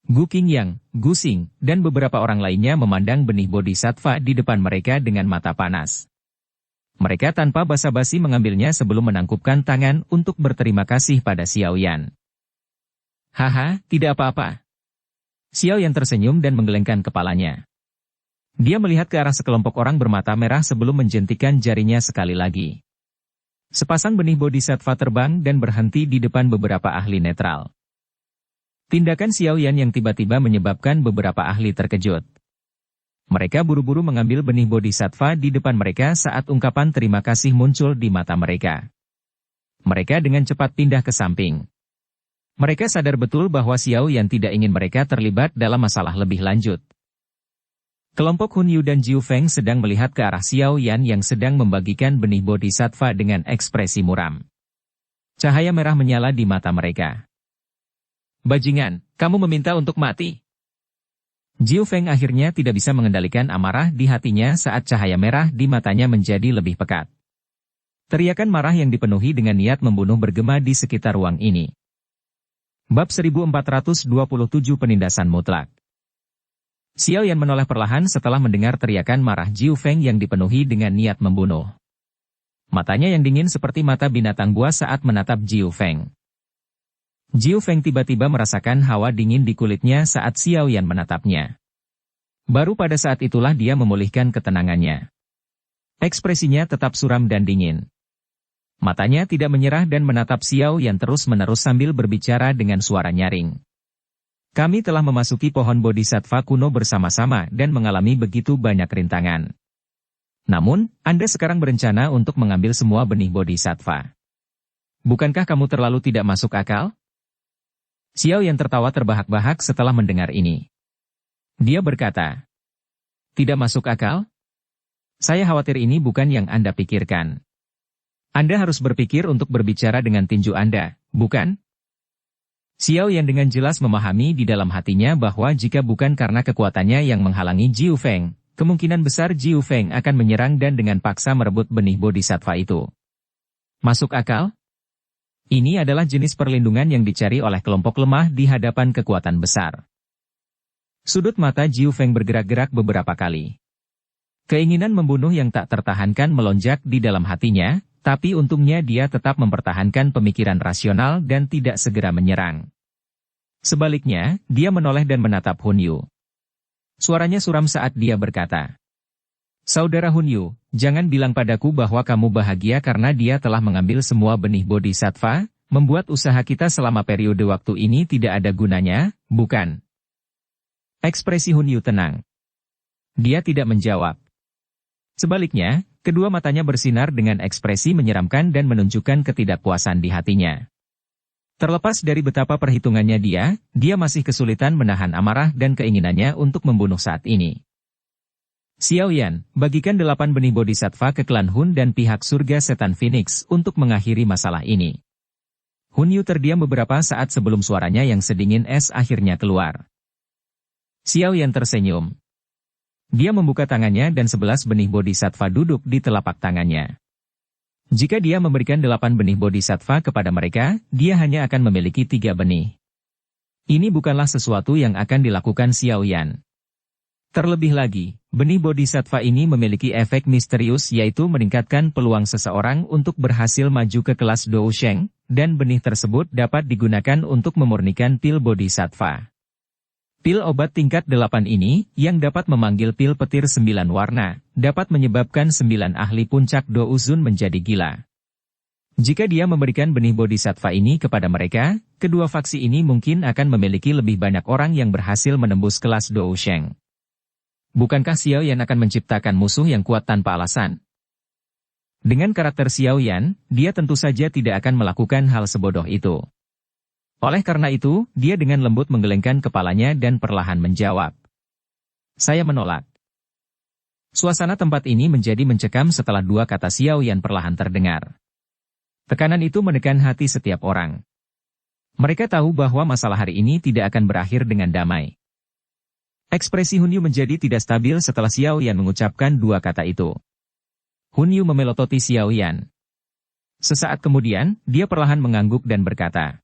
Gu Qingyang, Gu Xing, dan beberapa orang lainnya memandang benih Bodhisattva di depan mereka dengan mata panas. Mereka tanpa basa-basi mengambilnya sebelum menangkupkan tangan untuk berterima kasih pada Xiao Yan. Haha, tidak apa-apa. Xiao Yan tersenyum dan menggelengkan kepalanya. Dia melihat ke arah sekelompok orang bermata merah sebelum menjentikan jarinya sekali lagi. Sepasang benih Bodhisattva terbang dan berhenti di depan beberapa ahli netral. Tindakan Xiao Yan yang tiba-tiba menyebabkan beberapa ahli terkejut. Mereka buru-buru mengambil benih Bodhisattva di depan mereka saat ungkapan terima kasih muncul di mata mereka. Mereka dengan cepat pindah ke samping. Mereka sadar betul bahwa Xiao Yan tidak ingin mereka terlibat dalam masalah lebih lanjut. Kelompok Hunyu dan Jiu Feng sedang melihat ke arah Xiao Yan yang sedang membagikan benih Bodhisattva dengan ekspresi muram. Cahaya merah menyala di mata mereka. Bajingan, kamu meminta untuk mati. Jiu Feng akhirnya tidak bisa mengendalikan amarah di hatinya saat cahaya merah di matanya menjadi lebih pekat. Teriakan marah yang dipenuhi dengan niat membunuh bergema di sekitar ruang ini. Bab 1427 Penindasan Mutlak. Xiao Yan menoleh perlahan setelah mendengar teriakan marah Jiu Feng yang dipenuhi dengan niat membunuh. Matanya yang dingin seperti mata binatang buas saat menatap Jiu Feng. Jiu Feng tiba-tiba merasakan hawa dingin di kulitnya saat Xiao Yan menatapnya. Baru pada saat itulah dia memulihkan ketenangannya. Ekspresinya tetap suram dan dingin. Matanya tidak menyerah dan menatap Xiao Yan terus-menerus sambil berbicara dengan suara nyaring. Kami telah memasuki pohon Bodhisattva kuno bersama-sama dan mengalami begitu banyak rintangan. Namun, Anda sekarang berencana untuk mengambil semua benih Bodhisattva. Bukankah kamu terlalu tidak masuk akal? Xiao Yan tertawa terbahak-bahak setelah mendengar ini. Dia berkata, tidak masuk akal? Saya khawatir ini bukan yang Anda pikirkan. Anda harus berpikir untuk berbicara dengan tinju Anda, bukan? Xiao Yan dengan jelas memahami di dalam hatinya bahwa jika bukan karena kekuatannya yang menghalangi Jiu Feng, kemungkinan besar Jiu Feng akan menyerang dan dengan paksa merebut benih Bodhisattva itu. Masuk akal? Ini adalah jenis perlindungan yang dicari oleh kelompok lemah di hadapan kekuatan besar. Sudut mata Jiu Feng bergerak-gerak beberapa kali. Keinginan membunuh yang tak tertahankan melonjak di dalam hatinya, tapi untungnya dia tetap mempertahankan pemikiran rasional dan tidak segera menyerang. Sebaliknya, dia menoleh dan menatap Hunyu. Suaranya suram saat dia berkata, Saudara Hunyu, jangan bilang padaku bahwa kamu bahagia karena dia telah mengambil semua benih Bodhisattva, membuat usaha kita selama periode waktu ini tidak ada gunanya, bukan? Ekspresi Hunyu tenang. Dia tidak menjawab. Sebaliknya, kedua matanya bersinar dengan ekspresi menyeramkan dan menunjukkan ketidakpuasan di hatinya. Terlepas dari betapa perhitungannya dia masih kesulitan menahan amarah dan keinginannya untuk membunuh saat ini. Xiao Yan, bagikan 8 benih Bodhisattva ke klan Hun dan pihak surga setan Phoenix untuk mengakhiri masalah ini. Hunyu terdiam beberapa saat sebelum suaranya yang sedingin es akhirnya keluar. Xiao Yan tersenyum. Dia membuka tangannya dan 11 benih Bodhisattva duduk di telapak tangannya. Jika dia memberikan 8 benih Bodhisattva kepada mereka, dia hanya akan memiliki 3 benih. Ini bukanlah sesuatu yang akan dilakukan Xiao Yan. Terlebih lagi, benih Bodhisattva ini memiliki efek misterius yaitu meningkatkan peluang seseorang untuk berhasil maju ke kelas Dou Sheng, dan benih tersebut dapat digunakan untuk memurnikan pil Bodhisattva. Pil obat tingkat 8 ini, yang dapat memanggil pil petir 9 warna, dapat menyebabkan 9 ahli puncak Douzun menjadi gila. Jika dia memberikan benih bodhisattva ini kepada mereka, kedua faksi ini mungkin akan memiliki lebih banyak orang yang berhasil menembus kelas Dou Sheng. Bukankah Xiao Yan akan menciptakan musuh yang kuat tanpa alasan? Dengan karakter Xiao Yan, dia tentu saja tidak akan melakukan hal sebodoh itu. Oleh karena itu, dia dengan lembut menggelengkan kepalanya dan perlahan menjawab. Saya menolak. Suasana tempat ini menjadi mencekam setelah dua kata Xiao Yan perlahan terdengar. Tekanan itu menekan hati setiap orang. Mereka tahu bahwa masalah hari ini tidak akan berakhir dengan damai. Ekspresi Hun Yu menjadi tidak stabil setelah Xiao Yan mengucapkan dua kata itu. Hun Yu memelototi Xiao Yan. Sesaat kemudian, dia perlahan mengangguk dan berkata,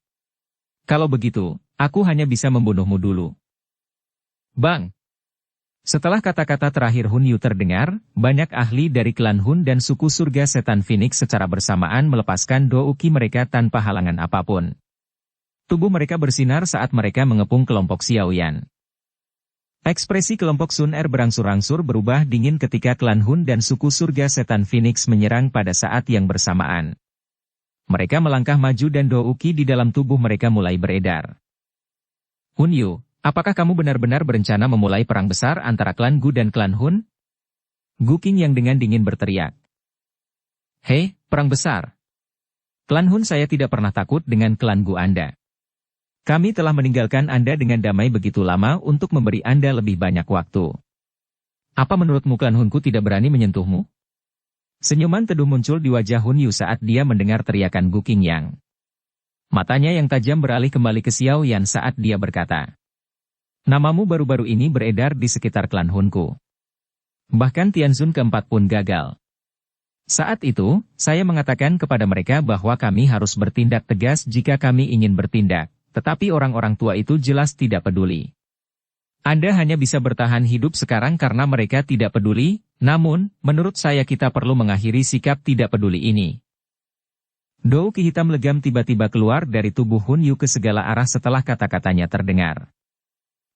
"Kalau begitu, aku hanya bisa membunuhmu dulu." Bang! Setelah kata-kata terakhir Hun Yu terdengar, banyak ahli dari klan Hun dan suku surga setan Phoenix secara bersamaan melepaskan douki mereka tanpa halangan apapun. Tubuh mereka bersinar saat mereka mengepung kelompok Xiao Yan. Ekspresi kelompok Sun Er berangsur-angsur berubah dingin ketika klan Hun dan suku surga setan Phoenix menyerang pada saat yang bersamaan. Mereka melangkah maju dan douki di dalam tubuh mereka mulai beredar. Hun Yu, apakah kamu benar-benar berencana memulai perang besar antara klan Gu dan klan Hun? Gu Qing yang dengan dingin berteriak. Hei, perang besar. Klan Hun saya tidak pernah takut dengan klan Gu Anda. Kami telah meninggalkan Anda dengan damai begitu lama untuk memberi Anda lebih banyak waktu. Apa menurutmu klan Hunku tidak berani menyentuhmu? Senyuman teduh muncul di wajah Hun Yu saat dia mendengar teriakan Gu Qingyang. Matanya yang tajam beralih kembali ke Xiao Yan saat dia berkata, "Namamu baru-baru ini beredar di sekitar klan Hunku. Bahkan Tianzun keempat pun gagal. Saat itu, saya mengatakan kepada mereka bahwa kami harus bertindak tegas jika kami ingin bertindak. Tetapi orang-orang tua itu jelas tidak peduli. Anda hanya bisa bertahan hidup sekarang karena mereka tidak peduli, namun, menurut saya kita perlu mengakhiri sikap tidak peduli ini." Douki hitam legam tiba-tiba keluar dari tubuh Hun Yu ke segala arah setelah kata-katanya terdengar.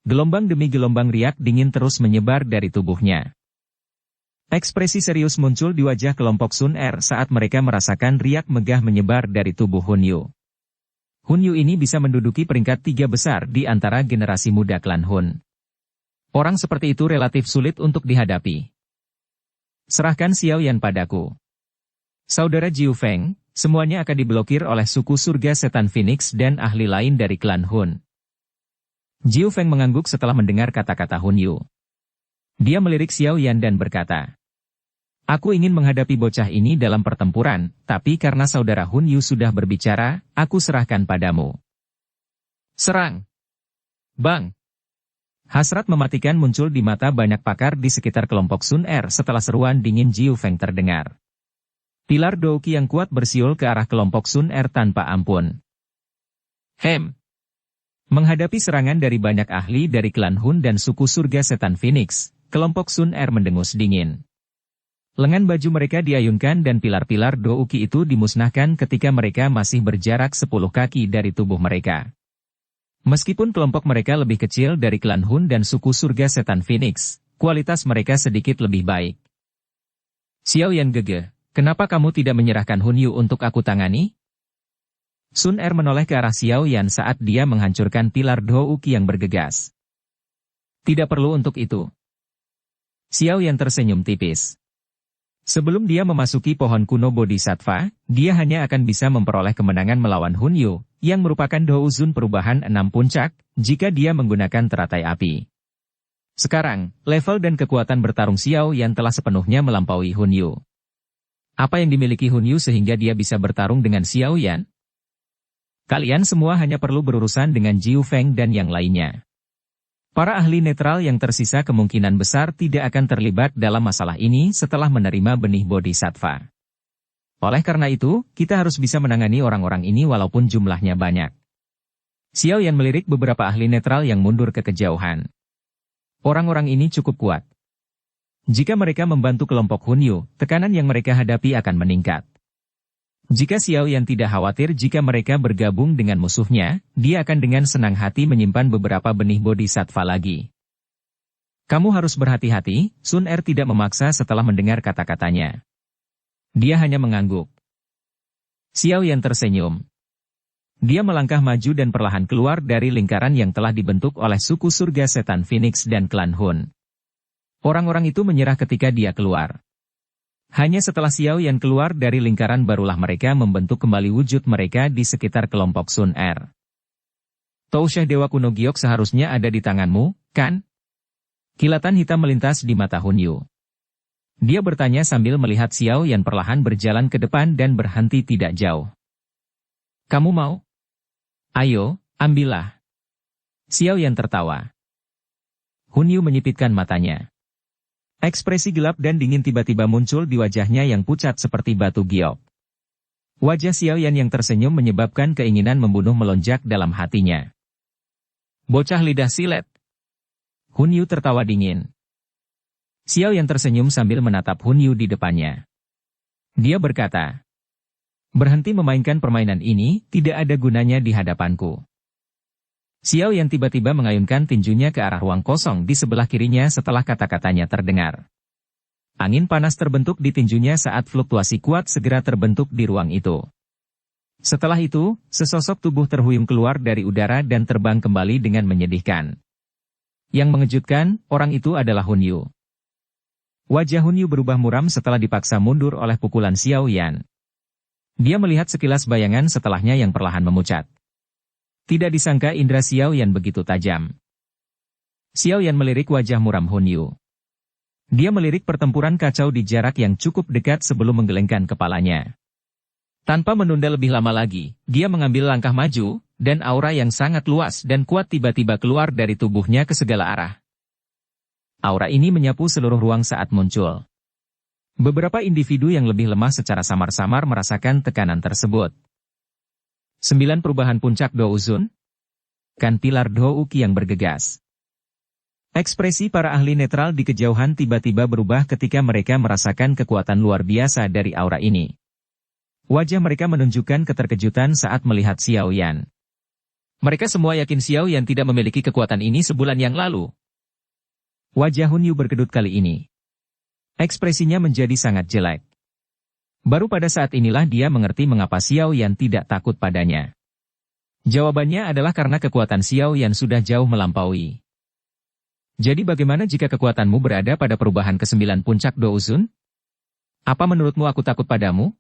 Gelombang demi gelombang riak dingin terus menyebar dari tubuhnya. Ekspresi serius muncul di wajah kelompok Sun Er saat mereka merasakan riak megah menyebar dari tubuh Hun Yu. Hun Yu ini bisa menduduki peringkat 3 besar di antara generasi muda klan Hun. Orang seperti itu relatif sulit untuk dihadapi. Serahkan Xiao Yan padaku. Saudara Jiu Feng, semuanya akan diblokir oleh suku surga setan Phoenix dan ahli lain dari klan Hun. Jiu Feng mengangguk setelah mendengar kata-kata Hun Yu. Dia melirik Xiao Yan dan berkata, "Aku ingin menghadapi bocah ini dalam pertempuran, tapi karena saudara Hun Yu sudah berbicara, aku serahkan padamu." Serang! Bang! Hasrat mematikan muncul di mata banyak pakar di sekitar kelompok Sun Er setelah seruan dingin Jiu Feng terdengar. Pilar douki yang kuat bersiul ke arah kelompok Sun Er tanpa ampun. Menghadapi serangan dari banyak ahli dari klan Hun dan suku surga setan Phoenix, kelompok Sun Er mendengus dingin. Lengan baju mereka diayunkan dan pilar-pilar douki itu dimusnahkan ketika mereka masih berjarak 10 kaki dari tubuh mereka. Meskipun kelompok mereka lebih kecil dari klan Hun dan suku surga setan Phoenix, kualitas mereka sedikit lebih baik. Xiao Yan gegeh, kenapa kamu tidak menyerahkan Hun Yu untuk aku tangani? Sun Er menoleh ke arah Xiao Yan saat dia menghancurkan pilar douki yang bergegas. Tidak perlu untuk itu. Xiao Yan tersenyum tipis. Sebelum dia memasuki pohon kuno Bodhisattva, dia hanya akan bisa memperoleh kemenangan melawan Hun Yu, yang merupakan Douzun perubahan 6 puncak, jika dia menggunakan teratai api. Sekarang, level dan kekuatan bertarung Xiao Yan telah sepenuhnya melampaui Hun Yu. Apa yang dimiliki Hun Yu sehingga dia bisa bertarung dengan Xiao Yan? Kalian semua hanya perlu berurusan dengan Jiu Feng dan yang lainnya. Para ahli netral yang tersisa kemungkinan besar tidak akan terlibat dalam masalah ini setelah menerima benih Bodhisattva. Oleh karena itu, kita harus bisa menangani orang-orang ini walaupun jumlahnya banyak. Xiao Yan melirik beberapa ahli netral yang mundur ke kejauhan. Orang-orang ini cukup kuat. Jika mereka membantu kelompok Hun Yu, tekanan yang mereka hadapi akan meningkat. Jika Xiao Yan tidak khawatir jika mereka bergabung dengan musuhnya, dia akan dengan senang hati menyimpan beberapa benih Bodhisattva lagi. Kamu harus berhati-hati, Sun Er tidak memaksa setelah mendengar kata-katanya. Dia hanya mengangguk. Xiao Yan tersenyum. Dia melangkah maju dan perlahan keluar dari lingkaran yang telah dibentuk oleh suku surga setan Phoenix dan klan Hun. Orang-orang itu menyerah ketika dia keluar. Hanya setelah Xiao Yan keluar dari lingkaran barulah mereka membentuk kembali wujud mereka di sekitar kelompok Sun Er. Tousyah Dewa Kuno Giok seharusnya ada di tanganmu, kan? Kilatan hitam melintas di mata Hun Yu. Dia bertanya sambil melihat Xiao Yan perlahan berjalan ke depan dan berhenti tidak jauh. Kamu mau? Ayo, ambillah. Xiao Yan tertawa. Hun Yu menyipitkan matanya. Ekspresi gelap dan dingin tiba-tiba muncul di wajahnya yang pucat seperti batu giok. Wajah Xiao Yan yang tersenyum menyebabkan keinginan membunuh melonjak dalam hatinya. Bocah lidah silet. Hun Yu tertawa dingin. Xiao Yan tersenyum sambil menatap Hun Yu di depannya. Dia berkata, berhenti memainkan permainan ini, tidak ada gunanya di hadapanku. Xiao Yan tiba-tiba mengayunkan tinjunya ke arah ruang kosong di sebelah kirinya setelah kata-katanya terdengar. Angin panas terbentuk di tinjunya saat fluktuasi kuat segera terbentuk di ruang itu. Setelah itu, sesosok tubuh terhuyung keluar dari udara dan terbang kembali dengan menyedihkan. Yang mengejutkan, orang itu adalah Hun Yu. Wajah Hun Yu berubah muram setelah dipaksa mundur oleh pukulan Xiao Yan. Dia melihat sekilas bayangan setelahnya yang perlahan memucat. Tidak disangka indera Xiao Yan begitu tajam. Xiao Yan melirik wajah muram Hun Yu. Dia melirik pertempuran kacau di jarak yang cukup dekat sebelum menggelengkan kepalanya. Tanpa menunda lebih lama lagi, dia mengambil langkah maju, dan aura yang sangat luas dan kuat tiba-tiba keluar dari tubuhnya ke segala arah. Aura ini menyapu seluruh ruang saat muncul. Beberapa individu yang lebih lemah secara samar-samar merasakan tekanan tersebut. 9 perubahan puncak Douzun. Kan pilar Douki yang bergegas. Ekspresi para ahli netral di kejauhan tiba-tiba berubah ketika mereka merasakan kekuatan luar biasa dari aura ini. Wajah mereka menunjukkan keterkejutan saat melihat Xiao Yan. Mereka semua yakin Xiao Yan tidak memiliki kekuatan ini sebulan yang lalu. Wajah Hun Yu berkedut kali ini. Ekspresinya menjadi sangat jelek. Baru pada saat inilah dia mengerti mengapa Xiao Yan tidak takut padanya. Jawabannya adalah karena kekuatan Xiao Yan sudah jauh melampaui. Jadi bagaimana jika kekuatanmu berada pada perubahan ke-9 puncak Douzun? Apa menurutmu aku takut padamu?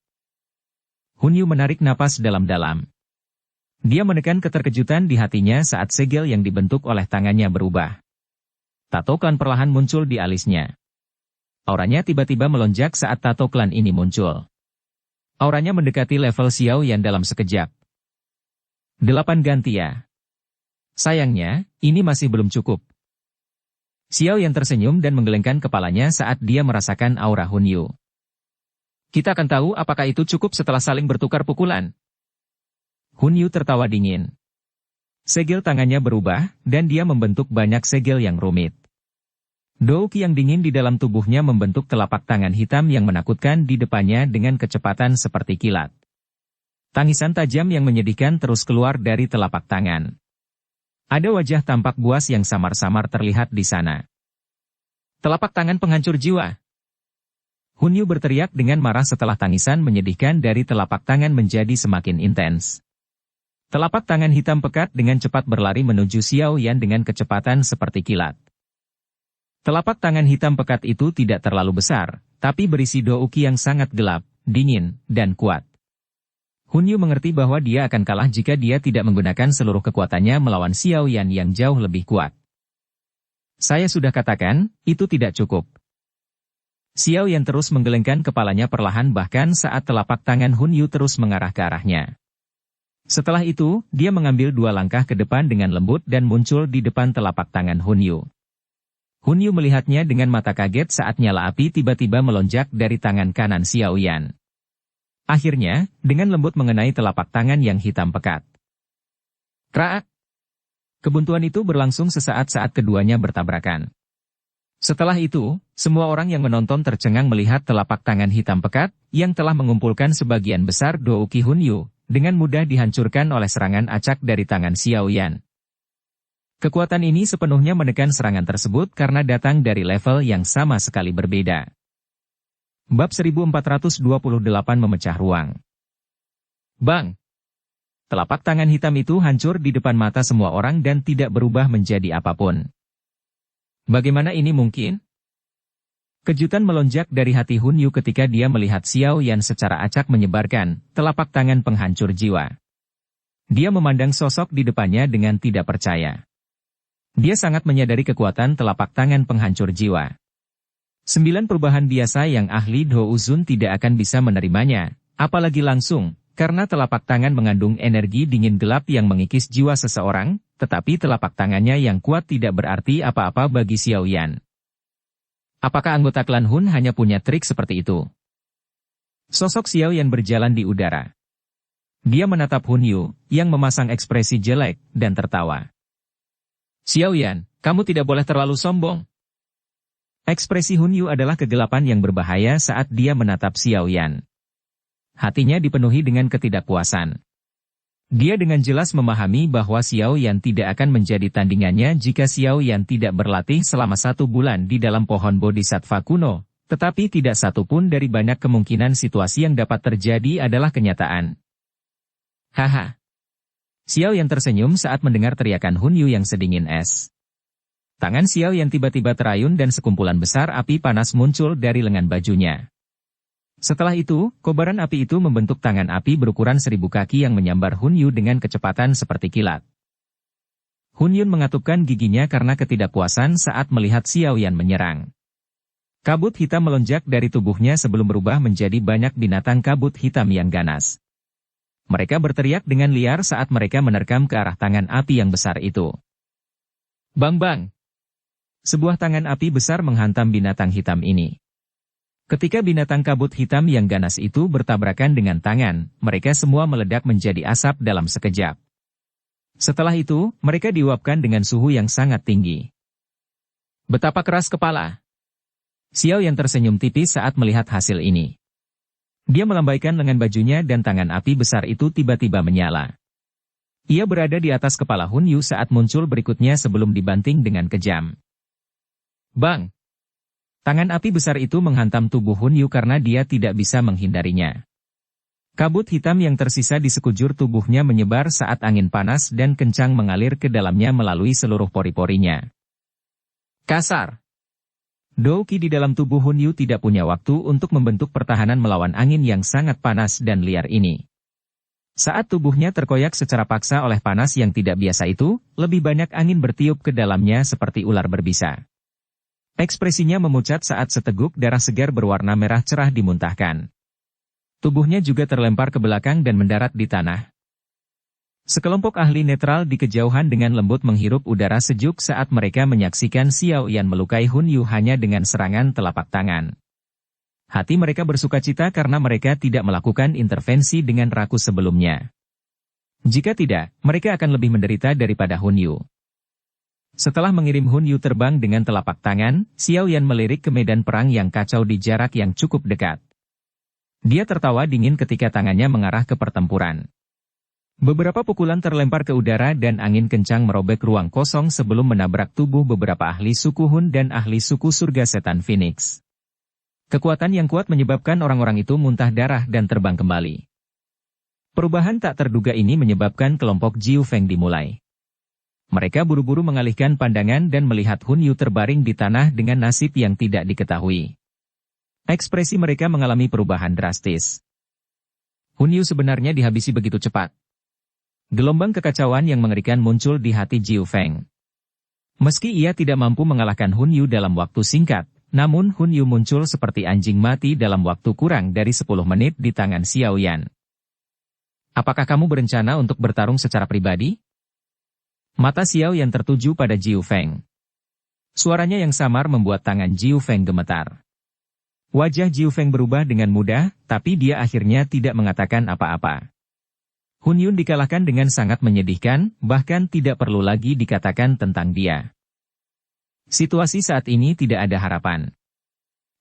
Hun Yu menarik napas dalam-dalam. Dia menekan keterkejutan di hatinya saat segel yang dibentuk oleh tangannya berubah. Tato klan perlahan muncul di alisnya. Auranya tiba-tiba melonjak saat tato klan ini muncul. Auranya mendekati level Xiao Yan dalam sekejap. 8 ganti ya. Sayangnya, ini masih belum cukup. Xiao Yan tersenyum dan menggelengkan kepalanya saat dia merasakan aura Hun Yu. Kita akan tahu apakah itu cukup setelah saling bertukar pukulan. Hun Yu tertawa dingin. Segel tangannya berubah, dan dia membentuk banyak segel yang rumit. Douki yang dingin di dalam tubuhnya membentuk telapak tangan hitam yang menakutkan di depannya dengan kecepatan seperti kilat. Tangisan tajam yang menyedihkan terus keluar dari telapak tangan. Ada wajah tampak buas yang samar-samar terlihat di sana. Telapak tangan penghancur jiwa. Hun Yu berteriak dengan marah setelah tangisan menyedihkan dari telapak tangan menjadi semakin intens. Telapak tangan hitam pekat dengan cepat berlari menuju Xiao Yan dengan kecepatan seperti kilat. Telapak tangan hitam pekat itu tidak terlalu besar, tapi berisi douki yang sangat gelap, dingin, dan kuat. Hun Yu mengerti bahwa dia akan kalah jika dia tidak menggunakan seluruh kekuatannya melawan Xiao Yan yang jauh lebih kuat. Saya sudah katakan, itu tidak cukup. Xiao Yan terus menggelengkan kepalanya perlahan bahkan saat telapak tangan Hun Yu terus mengarah ke arahnya. Setelah itu, dia mengambil 2 langkah ke depan dengan lembut dan muncul di depan telapak tangan Hun Yu. Hun Yu melihatnya dengan mata kaget saat nyala api tiba-tiba melonjak dari tangan kanan Xiao Yan. Akhirnya, dengan lembut mengenai telapak tangan yang hitam pekat. Kraak! Kebuntuan itu berlangsung sesaat saat keduanya bertabrakan. Setelah itu, semua orang yang menonton tercengang melihat telapak tangan hitam pekat, yang telah mengumpulkan sebagian besar douki Hun Yu, dengan mudah dihancurkan oleh serangan acak dari tangan Xiao Yan. Kekuatan ini sepenuhnya menekan serangan tersebut karena datang dari level yang sama sekali berbeda. Bab 1428 memecah ruang. Bang! Telapak tangan hitam itu hancur di depan mata semua orang dan tidak berubah menjadi apapun. Bagaimana ini mungkin? Kejutan melonjak dari hati Hun Yu ketika dia melihat Xiao Yan secara acak menyebarkan telapak tangan penghancur jiwa. Dia memandang sosok di depannya dengan tidak percaya. Dia sangat menyadari kekuatan telapak tangan penghancur jiwa. 9 perubahan biasa yang ahli Do Uzun tidak akan bisa menerimanya, apalagi langsung. Karena telapak tangan mengandung energi dingin gelap yang mengikis jiwa seseorang, tetapi telapak tangannya yang kuat tidak berarti apa-apa bagi Xiao Yan. Apakah anggota klan Hun hanya punya trik seperti itu? Sosok Xiao Yan berjalan di udara. Dia menatap Hun Yu, yang memasang ekspresi jelek, dan tertawa. Xiao Yan, kamu tidak boleh terlalu sombong. Ekspresi Hun Yu adalah kegelapan yang berbahaya saat dia menatap Xiao Yan. Hatinya dipenuhi dengan ketidakpuasan. Dia dengan jelas memahami bahwa Xiao Yan tidak akan menjadi tandingannya jika Xiao Yan tidak berlatih selama 1 bulan di dalam pohon bodhisattva kuno, tetapi tidak satu pun dari banyak kemungkinan situasi yang dapat terjadi adalah kenyataan. Haha. Xiao Yan tersenyum saat mendengar teriakan Hun Yu yang sedingin es. Tangan Xiao Yan tiba-tiba terayun dan sekumpulan besar api panas muncul dari lengan bajunya. Setelah itu, kobaran api itu membentuk tangan api berukuran 1000 kaki yang menyambar Hun Yu dengan kecepatan seperti kilat. Hun Yun mengatupkan giginya karena ketidakpuasan saat melihat Xiao Yan menyerang. Kabut hitam melonjak dari tubuhnya sebelum berubah menjadi banyak binatang kabut hitam yang ganas. Mereka berteriak dengan liar saat mereka menerkam ke arah tangan api yang besar itu. Bang! Sebuah tangan api besar menghantam binatang hitam ini. Ketika binatang kabut hitam yang ganas itu bertabrakan dengan tangan, mereka semua meledak menjadi asap dalam sekejap. Setelah itu, mereka diuapkan dengan suhu yang sangat tinggi. Betapa keras kepala! Xiao Yan tersenyum tipis saat melihat hasil ini. Dia melambaikan lengan bajunya dan tangan api besar itu tiba-tiba menyala. Ia berada di atas kepala Hun Yu saat muncul berikutnya sebelum dibanting dengan kejam. Bang! Tangan api besar itu menghantam tubuh Hun Yu karena dia tidak bisa menghindarinya. Kabut hitam yang tersisa di sekujur tubuhnya menyebar saat angin panas dan kencang mengalir ke dalamnya melalui seluruh pori-porinya. Kasar! Douki di dalam tubuh Hun Yu tidak punya waktu untuk membentuk pertahanan melawan angin yang sangat panas dan liar ini. Saat tubuhnya terkoyak secara paksa oleh panas yang tidak biasa itu, lebih banyak angin bertiup ke dalamnya seperti ular berbisa. Ekspresinya memucat saat seteguk darah segar berwarna merah cerah dimuntahkan. Tubuhnya juga terlempar ke belakang dan mendarat di tanah. Sekelompok ahli netral di kejauhan dengan lembut menghirup udara sejuk saat mereka menyaksikan Xiao Yan melukai Hun Yu hanya dengan serangan telapak tangan. Hati mereka bersukacita karena mereka tidak melakukan intervensi dengan raku sebelumnya. Jika tidak, mereka akan lebih menderita daripada Hun Yu. Setelah mengirim Hun Yu terbang dengan telapak tangan, Xiao Yan melirik ke medan perang yang kacau di jarak yang cukup dekat. Dia tertawa dingin ketika tangannya mengarah ke pertempuran. Beberapa pukulan terlempar ke udara dan angin kencang merobek ruang kosong sebelum menabrak tubuh beberapa ahli suku Hun dan ahli suku surga setan Phoenix. Kekuatan yang kuat menyebabkan orang-orang itu muntah darah dan terbang kembali. Perubahan tak terduga ini menyebabkan kelompok Jiu Feng dimulai. Mereka buru-buru mengalihkan pandangan dan melihat Hun Yu terbaring di tanah dengan nasib yang tidak diketahui. Ekspresi mereka mengalami perubahan drastis. Hun Yu sebenarnya dihabisi begitu cepat. Gelombang kekacauan yang mengerikan muncul di hati Jiu Feng. Meski ia tidak mampu mengalahkan Hun Yu dalam waktu singkat, namun Hun Yu muncul seperti anjing mati dalam waktu kurang dari 10 menit di tangan Xiao Yan. Apakah kamu berencana untuk bertarung secara pribadi? Mata Xiao Yan tertuju pada Jiu Feng. Suaranya yang samar membuat tangan Jiu Feng gemetar. Wajah Jiu Feng berubah dengan mudah, tapi dia akhirnya tidak mengatakan apa-apa. Hun Yun dikalahkan dengan sangat menyedihkan, bahkan tidak perlu lagi dikatakan tentang dia. Situasi saat ini tidak ada harapan.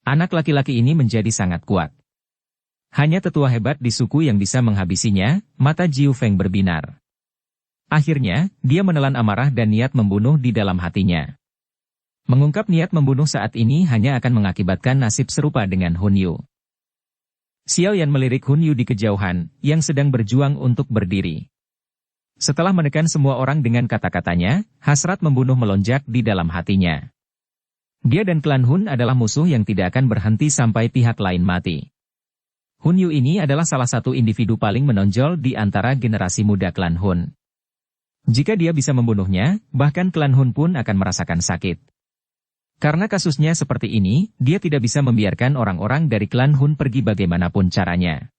Anak laki-laki ini menjadi sangat kuat. Hanya tetua hebat di suku yang bisa menghabisinya, mata Jiu Feng berbinar. Akhirnya, dia menelan amarah dan niat membunuh di dalam hatinya. Mengungkap niat membunuh saat ini hanya akan mengakibatkan nasib serupa dengan Hun Yu. Xiao Yan melirik Hun Yu di kejauhan, yang sedang berjuang untuk berdiri. Setelah menekan semua orang dengan kata-katanya, hasrat membunuh melonjak di dalam hatinya. Dia dan klan Hun adalah musuh yang tidak akan berhenti sampai pihak lain mati. Hun Yu ini adalah salah satu individu paling menonjol di antara generasi muda klan Hun. Jika dia bisa membunuhnya, bahkan klan Hun pun akan merasakan sakit. Karena kasusnya seperti ini, dia tidak bisa membiarkan orang-orang dari klan Hun pergi bagaimanapun caranya.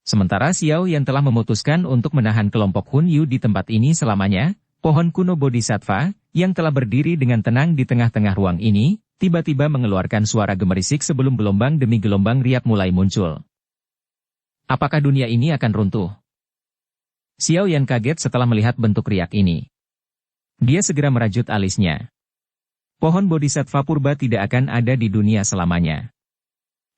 Sementara Xiao yang telah memutuskan untuk menahan kelompok Hun Yu di tempat ini selamanya, pohon kuno Bodhisattva, yang telah berdiri dengan tenang di tengah-tengah ruang ini, tiba-tiba mengeluarkan suara gemerisik sebelum gelombang demi gelombang riak mulai muncul. Apakah dunia ini akan runtuh? Xiao Yan kaget setelah melihat bentuk riak ini. Dia segera merajut alisnya. Pohon Bodhisattva purba tidak akan ada di dunia selamanya.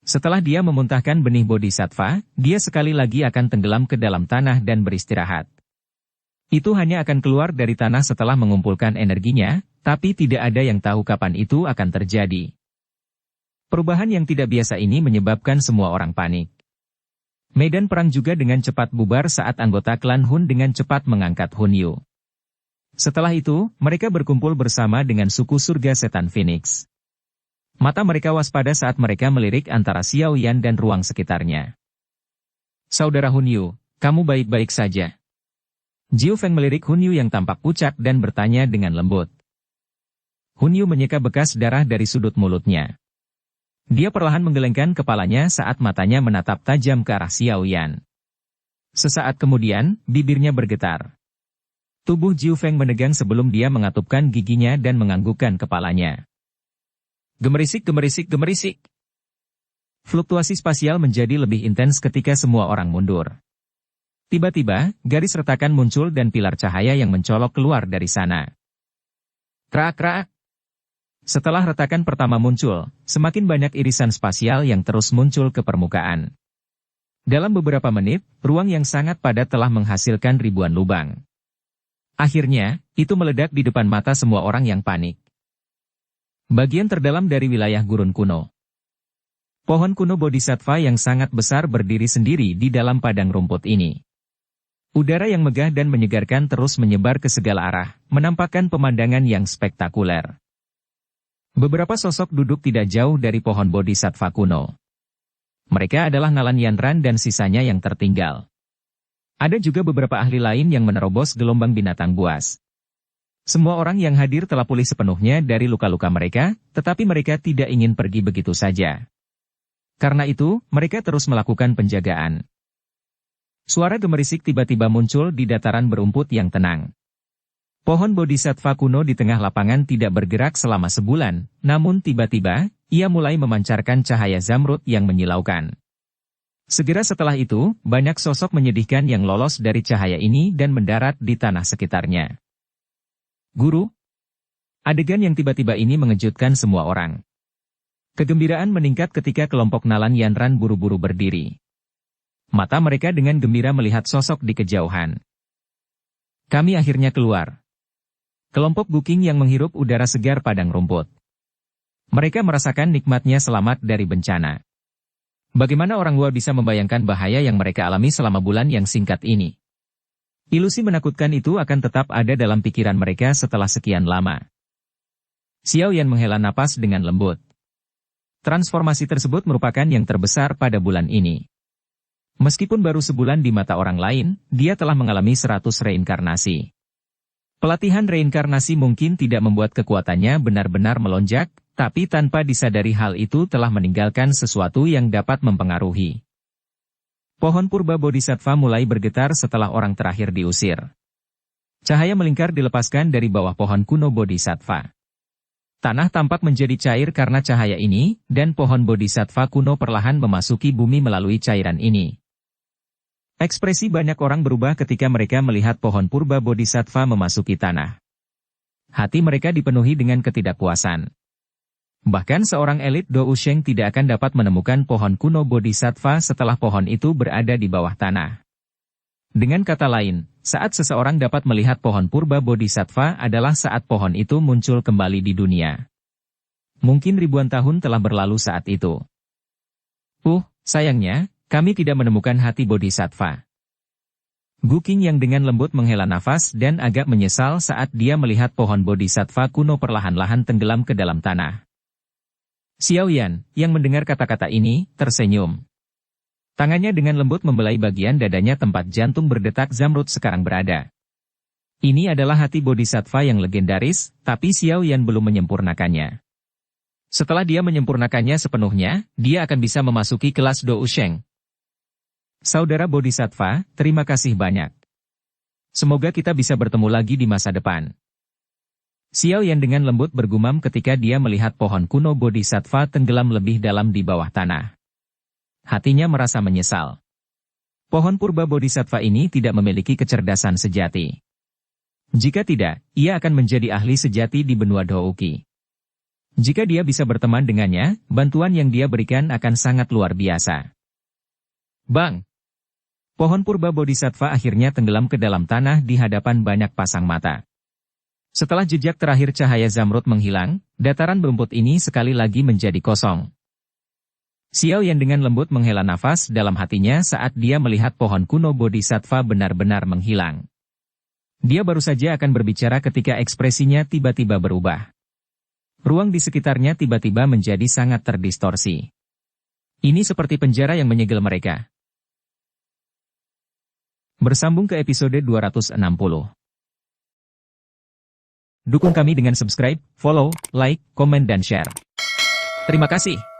Setelah dia memuntahkan benih Bodhisattva, dia sekali lagi akan tenggelam ke dalam tanah dan beristirahat. Itu hanya akan keluar dari tanah setelah mengumpulkan energinya, tapi tidak ada yang tahu kapan itu akan terjadi. Perubahan yang tidak biasa ini menyebabkan semua orang panik. Medan perang juga dengan cepat bubar saat anggota klan Hun dengan cepat mengangkat Hun Yu. Setelah itu, mereka berkumpul bersama dengan suku surga setan Phoenix. Mata mereka waspada saat mereka melirik antara Xiao Yan dan ruang sekitarnya. Saudara Hun Yu, kamu baik-baik saja. Jiu Feng melirik Hun Yu yang tampak pucat dan bertanya dengan lembut. Hun Yu menyeka bekas darah dari sudut mulutnya. Dia perlahan menggelengkan kepalanya saat matanya menatap tajam ke arah Xiao Yan. Sesaat kemudian, bibirnya bergetar. Tubuh Jiu Feng menegang sebelum dia mengatupkan giginya dan menganggukkan kepalanya. Gemerisik, gemerisik, gemerisik. Fluktuasi spasial menjadi lebih intens ketika semua orang mundur. Tiba-tiba, garis retakan muncul dan pilar cahaya yang mencolok keluar dari sana. Krak-krak. Setelah retakan pertama muncul, semakin banyak irisan spasial yang terus muncul ke permukaan. Dalam beberapa menit, ruang yang sangat padat telah menghasilkan ribuan lubang. Akhirnya, itu meledak di depan mata semua orang yang panik. Bagian terdalam dari wilayah gurun kuno. Pohon kuno Bodhisattva yang sangat besar berdiri sendiri di dalam padang rumput ini. Udara yang megah dan menyegarkan terus menyebar ke segala arah, menampakkan pemandangan yang spektakuler. Beberapa sosok duduk tidak jauh dari pohon Bodhisattva kuno. Mereka adalah Nalan Yanran dan sisanya yang tertinggal. Ada juga beberapa ahli lain yang menerobos gelombang binatang buas. Semua orang yang hadir telah pulih sepenuhnya dari luka-luka mereka, tetapi mereka tidak ingin pergi begitu saja. Karena itu, mereka terus melakukan penjagaan. Suara gemerisik tiba-tiba muncul di dataran berumput yang tenang. Pohon Bodhisattva kuno di tengah lapangan tidak bergerak selama sebulan, namun tiba-tiba, ia mulai memancarkan cahaya zamrud yang menyilaukan. Segera setelah itu, banyak sosok menyedihkan yang lolos dari cahaya ini dan mendarat di tanah sekitarnya. Guru? Adegan yang tiba-tiba ini mengejutkan semua orang. Kegembiraan meningkat ketika kelompok Nalan Yanran buru-buru berdiri. Mata mereka dengan gembira melihat sosok di kejauhan. Kami akhirnya keluar. Kelompok Guking yang menghirup udara segar padang rumput. Mereka merasakan nikmatnya selamat dari bencana. Bagaimana orang luar bisa membayangkan bahaya yang mereka alami selama bulan yang singkat ini? Ilusi menakutkan itu akan tetap ada dalam pikiran mereka setelah sekian lama. Xiao Yan menghela napas dengan lembut. Transformasi tersebut merupakan yang terbesar pada bulan ini. Meskipun baru sebulan di mata orang lain, dia telah mengalami 100 reinkarnasi. Pelatihan reinkarnasi mungkin tidak membuat kekuatannya benar-benar melonjak, tapi tanpa disadari hal itu telah meninggalkan sesuatu yang dapat mempengaruhi. Pohon purba Bodhisattva mulai bergetar setelah orang terakhir diusir. Cahaya melingkar dilepaskan dari bawah pohon kuno Bodhisattva. Tanah tampak menjadi cair karena cahaya ini, dan pohon Bodhisattva kuno perlahan memasuki bumi melalui cairan ini. Ekspresi banyak orang berubah ketika mereka melihat pohon purba Bodhisattva memasuki tanah. Hati mereka dipenuhi dengan ketidakpuasan. Bahkan seorang elit Do Usheng tidak akan dapat menemukan pohon kuno Bodhisattva setelah pohon itu berada di bawah tanah. Dengan kata lain, saat seseorang dapat melihat pohon purba Bodhisattva adalah saat pohon itu muncul kembali di dunia. Mungkin ribuan tahun telah berlalu saat itu. Sayangnya, kami tidak menemukan hati bodhisattva. Gu Qing yang dengan lembut menghela nafas dan agak menyesal saat dia melihat pohon bodhisattva kuno perlahan-lahan tenggelam ke dalam tanah. Xiao Yan, yang mendengar kata-kata ini, tersenyum. Tangannya dengan lembut membelai bagian dadanya tempat jantung berdetak Zamrud sekarang berada. Ini adalah hati bodhisattva yang legendaris, tapi Xiao Yan belum menyempurnakannya. Setelah dia menyempurnakannya sepenuhnya, dia akan bisa memasuki kelas Dou Sheng. Saudara bodhisattva, terima kasih banyak. Semoga kita bisa bertemu lagi di masa depan. Xiao Yan dengan lembut bergumam ketika dia melihat pohon kuno bodhisattva tenggelam lebih dalam di bawah tanah. Hatinya merasa menyesal. Pohon purba bodhisattva ini tidak memiliki kecerdasan sejati. Jika tidak, ia akan menjadi ahli sejati di benua Douqi. Jika dia bisa berteman dengannya, bantuan yang dia berikan akan sangat luar biasa. Bang! Pohon purba bodhisattva akhirnya tenggelam ke dalam tanah di hadapan banyak pasang mata. Setelah jejak terakhir cahaya Zamrud menghilang, dataran berumput ini sekali lagi menjadi kosong. Xiao Yan dengan lembut menghela nafas dalam hatinya saat dia melihat pohon kuno bodhisattva benar-benar menghilang. Dia baru saja akan berbicara ketika ekspresinya tiba-tiba berubah. Ruang di sekitarnya tiba-tiba menjadi sangat terdistorsi. Ini seperti penjara yang menyegel mereka. Bersambung ke episode 260. Dukung kami dengan subscribe, follow, like, komen dan share. Terima kasih.